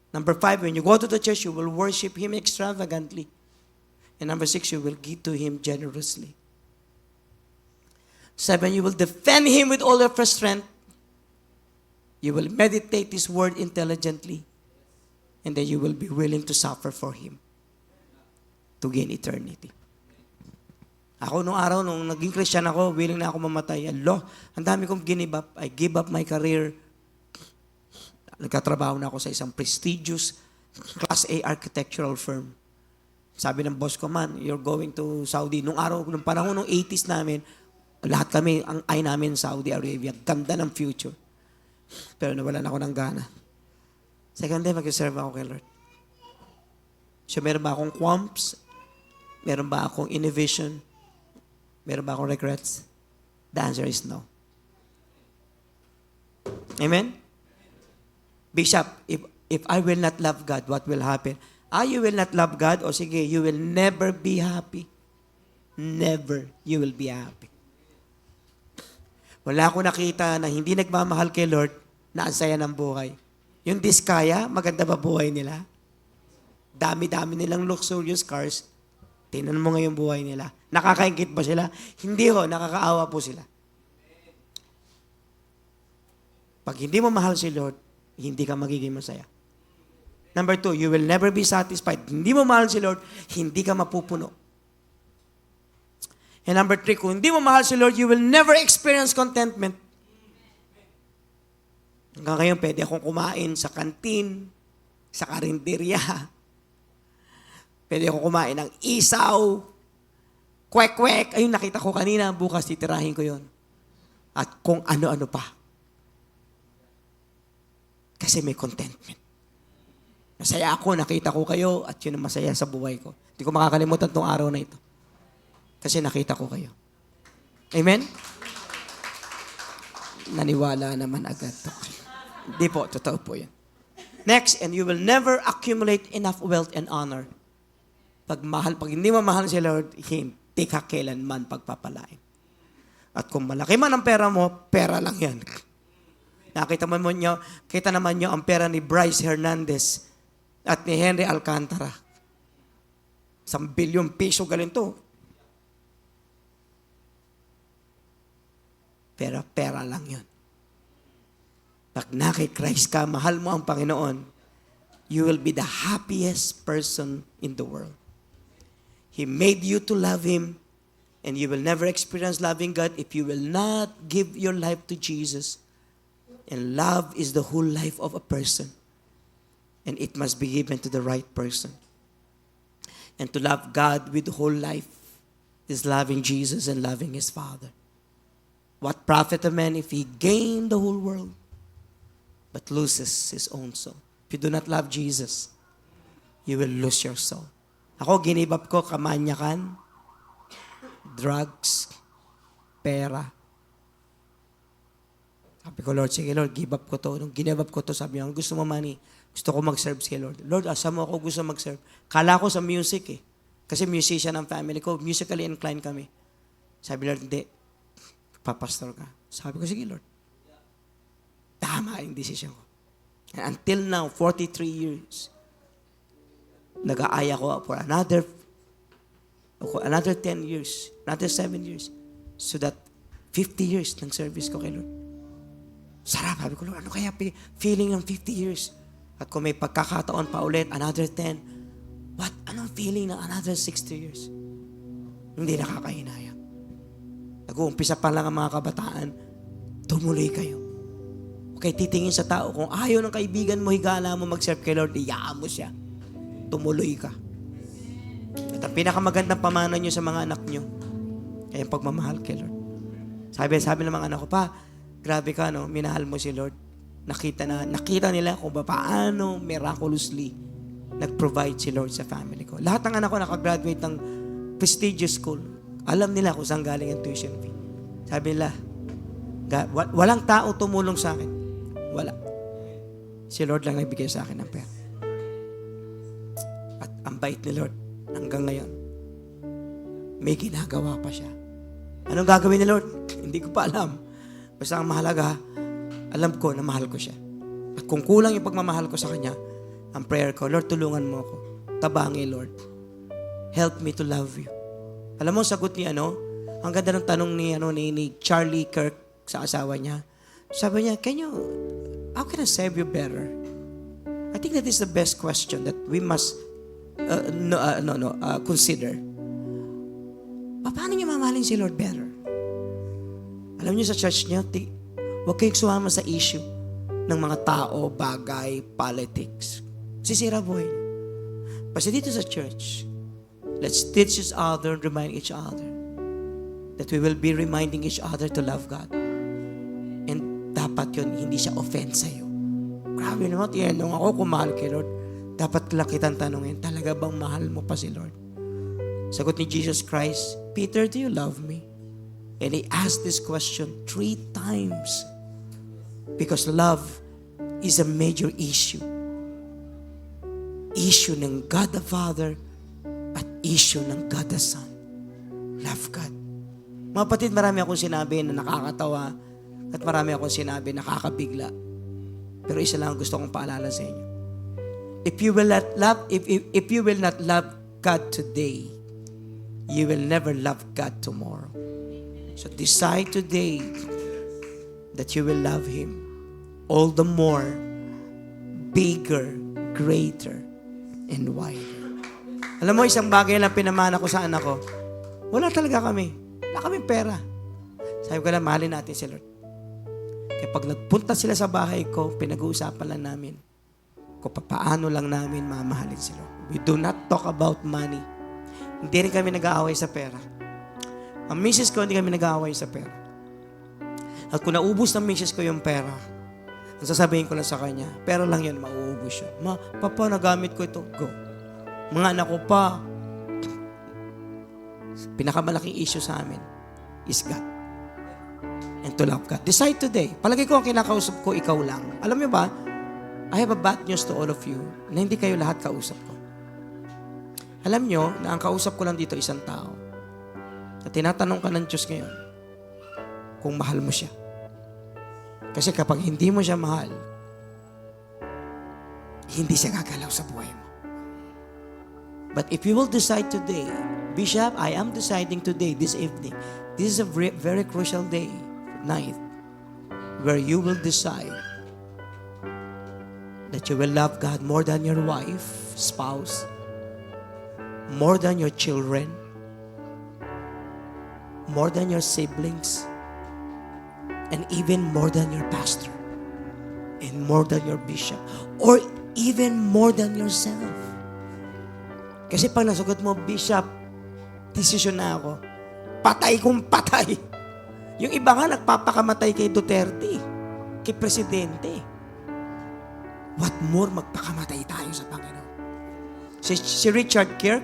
Number 5, when you go to the church, you will worship Him extravagantly. And number 6, you will give to Him generously. 7, you will defend Him with all of your strength. You will meditate His word intelligently. And then you will be willing to suffer for Him to gain eternity. Ako nung araw, nung naging Christian ako, willing na ako mamatay. Allah, ang dami kong give up. I give up my career. Nagkatrabaho na ako sa isang prestigious Class A architectural firm. Sabi ng boss ko, man, you're going to Saudi. Nung araw, nung panahon ng 80s namin, lahat kami, ang eye namin Saudi Arabia. Ganda ng future. Pero nawalan ako ng gana. Second day, mag-serve ako kay Lord. So, meron ba akong qualms? Meron ba akong inhibition? Meron ba akong regrets? The answer is no. Amen? Bishop, if I will not love God, what will happen? You will not love God? O sige, you will never be happy. Never you will be happy. Wala akong nakita na hindi nagmamahal kay Lord na ang saya ng buhay. Yung Diskaya, maganda ba buhay nila? Dami-dami nilang luxurious cars. Tingnan mo ngayon buhay nila. Nakakaingit ba sila? Hindi ho, nakakaawa po sila. Pag hindi mo mahal si Lord, hindi ka magiging masaya. Number 2, you will never be satisfied. Hindi mo mahal si Lord, hindi ka mapupuno. And number 3, kung hindi mo mahal si Lord, you will never experience contentment. Hanggang ngayon, pwede akong kumain sa kantin, sa karinderya. Pwede akong kumain ng isaw, kwek-kwek. Ayun, nakita ko kanina, bukas titirahin ko yon. At kung ano-ano pa. Kasi may contentment. Masaya ako, nakita ko kayo, at yun ang masaya sa buhay ko. Hindi ko makakalimutan tong araw na ito. Kasi nakita ko kayo. Amen? Naniwala naman agad to. Hindi po, totoo po yan. Next, and you will never accumulate enough wealth and honor. Pag hindi mo mahal si Lord, hindi ka kailanman pagpapalain. At kung malaki man ang pera mo, pera lang yan. Kita naman nyo ang pera ni Bryce Hernandez at ni Henry Alcantara. 1 billion piso galing to. Pero pera lang yun. Pag na kay Christ ka, mahal mo ang Panginoon, you will be the happiest person in the world. He made you to love Him, and you will never experience loving God if you will not give your life to Jesus. And love is the whole life of a person. And it must be given to the right person. And to love God with the whole life is loving Jesus and loving His Father. What profit a man if he gain the whole world but loses his own soul? If you do not love Jesus, you will lose your soul. Ako, give up ko kamanyakan, drugs, pera. Sabi ko, Lord, sige Lord, give up ko to. Nung give up ko to, sabi niya, gusto mo money? Gusto ko mag-serve kay Lord. Lord, asa mo ako gusto mag-serve? Kala ko sa music eh. Kasi musician ang family ko. Musically inclined kami. Sabi Lord, hindi. Papastor ka. Sabi ko, sige Lord. Tama yung decision ko. And until now, 43 years, nag-aaya ko for another 10 years, another 7 years, so that 50 years ng service ko kay Lord. Sarap, sabi ko, Lord, ano kaya feeling ng 50 years? At kung may pagkakataon pa ulit, another 10, what? Anong feeling ng another 60 years? Hindi nakakahinayang. Nag-uumpisa pa lang ang mga kabataan, tumuloy kayo. Okay, titingin sa tao, kung ayaw ng kaibigan mo, higala mo mag-serve kay Lord, iyaan mo siya. Tumuloy ka. At ang pinakamagandang pamana nyo sa mga anak nyo, ay ang pagmamahal kay Lord. Sabi ng mga anak ko, pa, grabe ka, no? Minahal mo si Lord. Nakita nila kung paano miraculously nag-provide si Lord sa family ko. Lahat ng anak ko nakagraduate ng prestigious school. Alam nila kung saan galing ang tuition fee. Sabi nila, walang tao tumulong sa akin. Wala. Si Lord lang nagbigay sa akin ng pera. At ang bait ni Lord, hanggang ngayon, may ginagawa pa siya. Anong gagawin ni Lord? Hindi ko pa alam. Basta ang mahalaga, alam ko na mahal ko siya. At kung kulang yung pagmamahal ko sa Kanya, ang prayer ko, Lord, tulungan mo ako. Tabangi, Lord. Help me to love you. Alam mo, sagot ni ang ganda ng tanong ni Charlie Kirk sa asawa niya. Sabi niya, how can I serve you better? I think that is the best question that we must consider. Paano niya mamahalin si Lord better? Alam niyo sa church niya, huwag kayong sumama sa issue ng mga tao, bagay, politics. Sisira buhay niyo. Kasi dito sa church, let's teach each other and remind each other that we will be reminding each other to love God. And dapat yun, hindi siya offense sa'yo. Grabe naman, tinanong ako kung mahal kay Lord. Dapat lang kitang tanongin, talaga bang mahal mo pa si Lord? Sagot ni Jesus Christ, Peter, do you love me? And he asked this question 3 times. Because love is a major issue. Issue ng God the Father at issue ng God the Son. Love God. Mga kapatid, marami akong sinabi na nakakatawa at marami akong sinabi na nakakabigla. Pero isa lang gusto kong paalala sa inyo. If you will not love God today, you will never love God tomorrow. So decide today that you will love Him all the more, bigger, greater, and wider. Alam mo, isang bagay lang pinamana ko sa anak ko. Wala talaga kami. Wala kaming pera. Sabi ko lang, mahalin natin si Lord. Kaya pag nagpunta sila sa bahay ko, pinag-uusapan lang namin kung paano lang namin mamahalin si Lord. We do not talk about money. Hindi rin kami nag-aaway sa pera. Ang misis ko, hindi kami nag-aaway sa pera. At kung naubos ng misis ko yung pera, ang sasabihin ko lang sa kanya, pera lang yan, mauubos siya. Papa, nagamit ko ito. Go. Mga anak ko pa, pinakamalaking issue sa amin is God. And to love God. Decide today. Palagi ko ang kinakausap ko, ikaw lang. Alam niyo ba, I have a bad news to all of you na hindi kayo lahat kausap ko. Alam niyo na ang kausap ko lang dito isang tao. At tinatanong ka ng Diyos ngayon kung mahal mo siya. Kasi kapag hindi mo siya mahal, hindi siya gagalaw sa buhay mo. But if you will decide today, Bishop, I am deciding today, this evening, this is a very crucial day, night, where you will decide That you will love God more than your wife, spouse, more than your children, more than your siblings, and even more than your pastor, and more than your bishop, or even more than yourself. Kasi pag nasagot mo, Bishop, desisyon na ako, patay kung patay. Yung iba nga nagpapakamatay kay Duterte, kay Presidente. What more magpakamatay tayo sa Panginoon? Si Richard Kirk,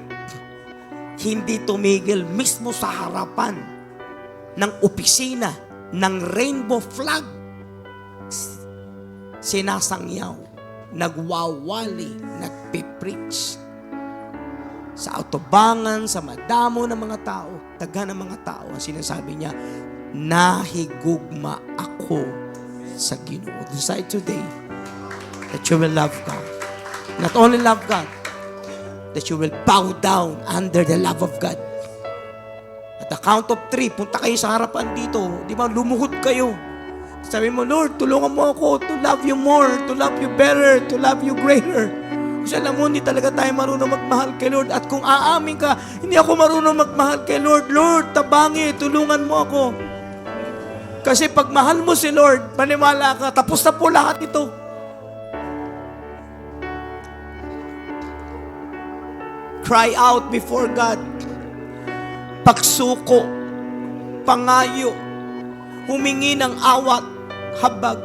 hindi tumigil mismo sa harapan ng opisina ng rainbow flag. Sinasangyaw, nagwawali, nagpipreach sa autobangan, sa madamo ng mga tao, taga ng mga tao. Ang sinasabi niya, nahigugma ako sa Ginoo. Decide today that you will love God. Not only love God, that you will bow down under the love of God. At the count of 3, punta kayo sa harapan dito. Di ba, lumuhod kayo. Sabi mo, Lord, tulungan mo ako to love you more, to love you better, to love you greater. Kasi alam mo, hindi talaga tayo marunong magmahal kay Lord. At kung aamin ka, hindi ako marunong magmahal kay Lord. Lord, tabangi, tulungan mo ako. Kasi pag mahal mo si Lord, maniwala ka, tapos na po lahat ito. Cry out before God. Pagsuko, pangayo, humingi ng awat, habag.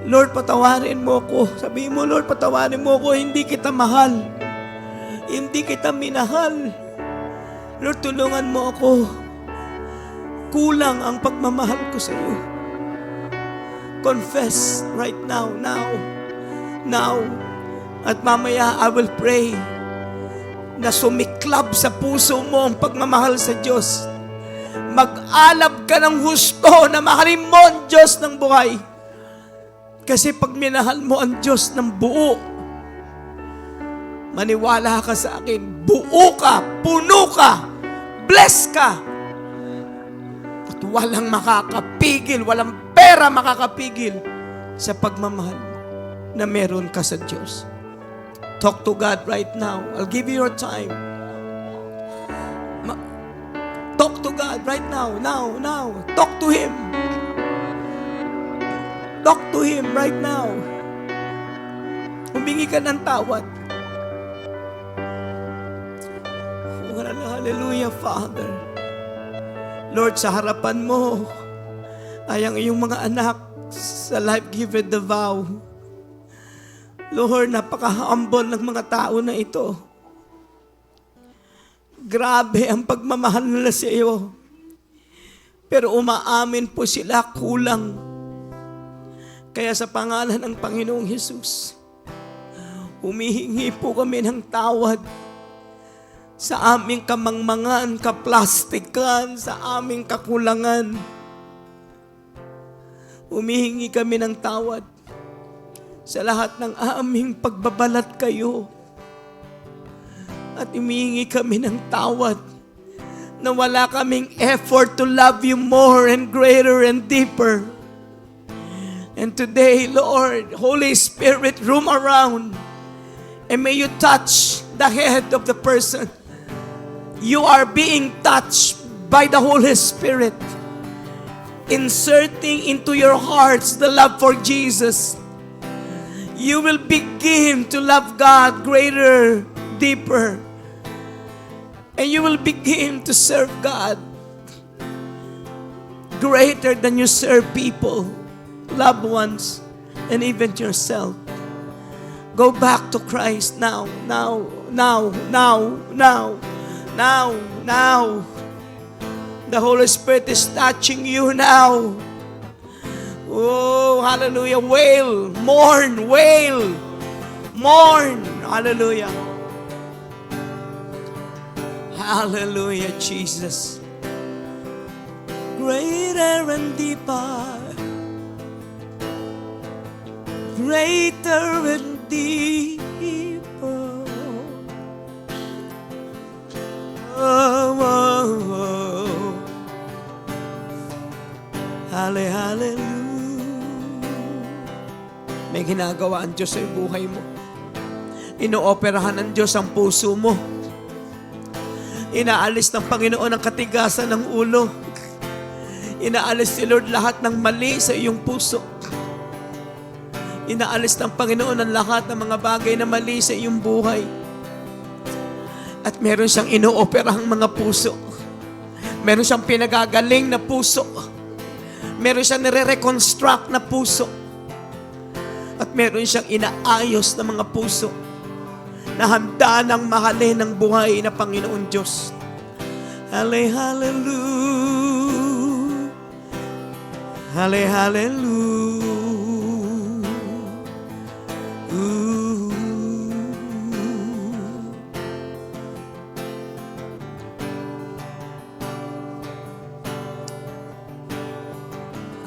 Lord, patawarin mo ako. Sabihin mo, Lord, patawarin mo ako. Hindi kita mahal. Hindi kita minahal. Lord, tulungan mo ako. Kulang ang pagmamahal ko sa iyo. Confess right now. At mamaya, I will pray na sumiklab sa puso mo ang pagmamahal sa Diyos. Mag-alab ka ng husto na mahalin mo ang Diyos ng buhay. Kasi pag minahal mo ang Diyos ng buo, maniwala ka sa akin, buo ka, puno ka, bless ka. At walang makakapigil, walang pera makakapigil sa pagmamahal mo na meron ka sa Diyos. Talk to God right now. I'll give you your time. Talk to God right now. Talk to Him. Talk to Him right now. Humingi ka ng tawad. Hallelujah, Father. Lord, sa harapan mo ay ang iyong mga anak sa Life Giver the Vow. Lord, napaka-humble ng mga tao na ito. Grabe ang pagmamahal nila sa iyo. Pero umaamin po sila kulang. Kaya sa pangalan ng Panginoong Hesus, humihingi po kami ng tawad sa aming kamangmangan, kaplastikan, sa aming kakulangan. Humihingi kami ng tawad sa lahat ng aming pagbabalat kayo. At humihingi kami ng tawad na wala kaming effort to love you more and greater and deeper. And today, Lord, Holy Spirit, roam around and may you touch the head of the person. You are being touched by the Holy Spirit, inserting into your hearts the love for Jesus. You will begin to love God greater, deeper. And you will begin to serve God greater than you serve people, loved ones, and even yourself. Go back to Christ now. The Holy Spirit is touching you now. Oh, hallelujah. Wail, mourn, mourn. Hallelujah. Hallelujah, Jesus. Greater and deeper. Greater and deeper. Oh. Hallelujah. May ginagawa ang Diyos sa buhay mo. Inooperahan ng Diyos ang puso mo. Inaalis ng Panginoon ang katigasan ng ulo. Inaalis si Lord lahat ng mali sa iyong puso. Inaalis ng Panginoon ang lahat ng mga bagay na mali sa iyong buhay. At meron siyang inooperahang mga puso. Meron siyang pinagagaling na puso. Meron siyang nire-reconstruct na puso. At meron siyang inaayos na mga puso na handa ng mahalin ng buhay na Panginoon Diyos. Hallelujah. Hallelujah.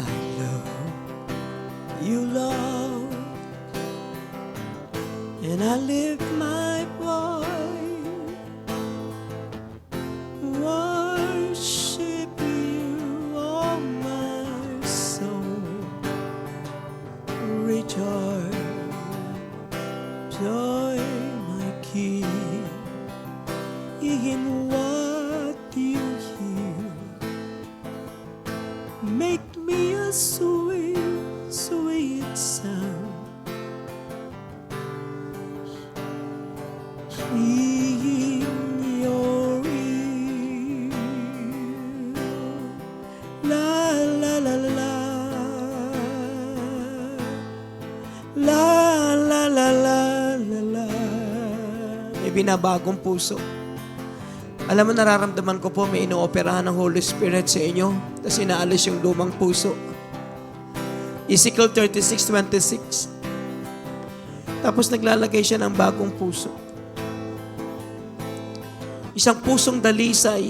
I love you, Lord, and I lift my voice, worship you, oh my soul, rejoice, joy, my King, in what you hear, make me a sweet, sweet sound. In your ear, la la la la la la la la la la. May binabagong puso. Alam mo, nararamdaman ko po may inooperahan ng Holy Spirit sa inyo, tapos inaalis yung lumang puso. Ezekiel 36:26. Tapos naglalagay siya ng bagong puso. Isang pusong dalisay.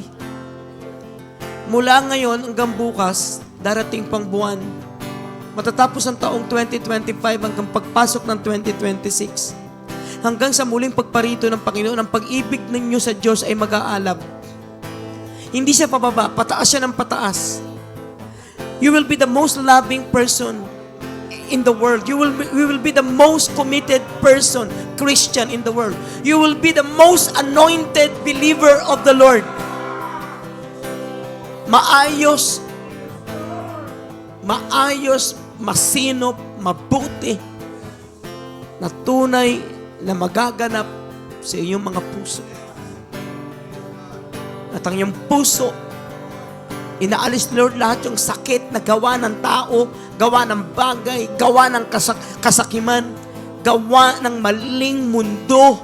Mula ngayon hanggang bukas, darating pang buwan. Matatapos ang taong 2025 hanggang pagpasok ng 2026. Hanggang sa muling pagparito ng Panginoon, ang pag-ibig ninyo sa Diyos ay mag-aalab. Hindi siya pababa, pataas siya ng pataas. You will be the most loving person in the world. You will be the most committed person, Christian in the world. You will be the most anointed believer of the Lord. Maayos, masinop, mabuti, na tunay na magaganap sa iyong mga puso. At ang iyong puso, inaalis ni Lord lahat yung sakit na gawa ng tao, gawa ng bagay, gawa ng kasakiman, gawa ng maling mundo,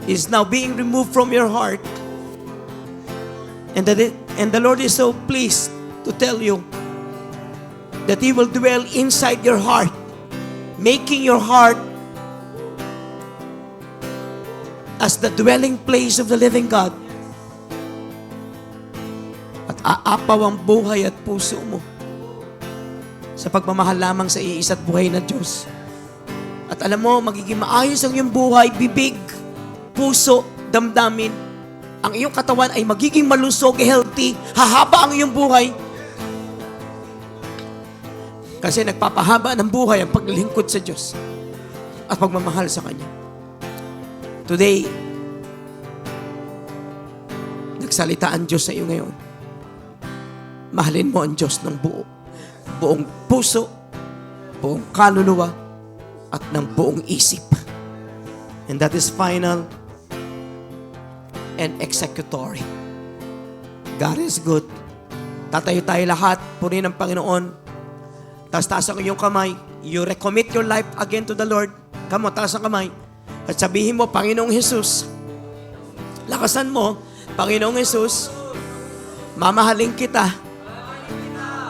is now being removed from your heart. And the Lord is so pleased to tell you that He will dwell inside your heart, making your heart as the dwelling place of the living God. At aapaw ang buhay at puso mo sa pagmamahal lamang sa iisa't buhay na Diyos. At alam mo, magiging maayos ang iyong buhay, bibig, puso, damdamin. Ang iyong katawan ay magiging malusog, healthy, hahaba ang iyong buhay. Kasi nagpapahaba ng buhay ang paglilingkod sa Diyos at pagmamahal sa Kanya. Today, nagsalita ang Diyos sa iyo ngayon. Mahalin mo ang Diyos ng buong puso, buong kaluluwa, at ng buong isip. And that is final and executory. God is good. Tatayo tayo lahat, purihin ang Panginoon. Taas ang iyong kamay. You recommit your life again to the Lord. Come on, taas ang kamay. At sabihin mo, Panginoong Jesus, lakasan mo, Panginoong Jesus, mamahalin kita.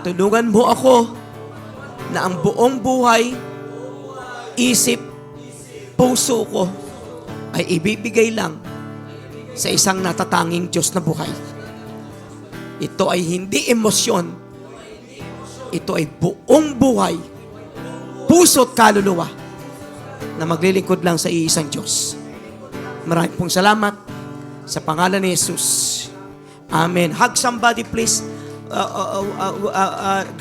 Tulungan mo ako na ang buong buhay, isip, puso ko ay ibibigay lang sa isang natatanging Diyos na buhay. Ito ay hindi emosyon. Ito ay buong buhay, puso't kaluluwa, na maglilingkod lang sa iisang Diyos. Maraming pong salamat sa pangalan ni Jesus. Amen. Hug somebody please.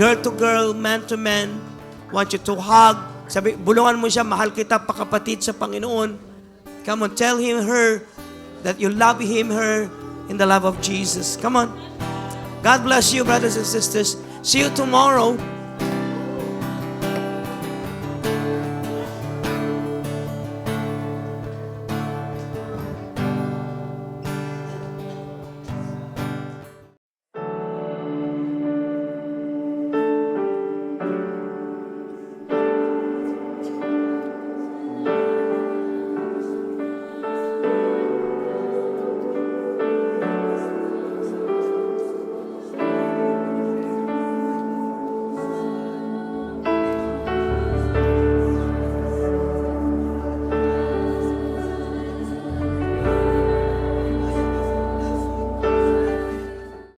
Girl to girl, man to man. Want you to hug Sabi, bulungan mo siya, mahal kita, pakapatid sa Panginoon. Come on, tell him, her, that you love him, her, in the love of Jesus. Come on. God bless you, brothers and sisters. See you tomorrow.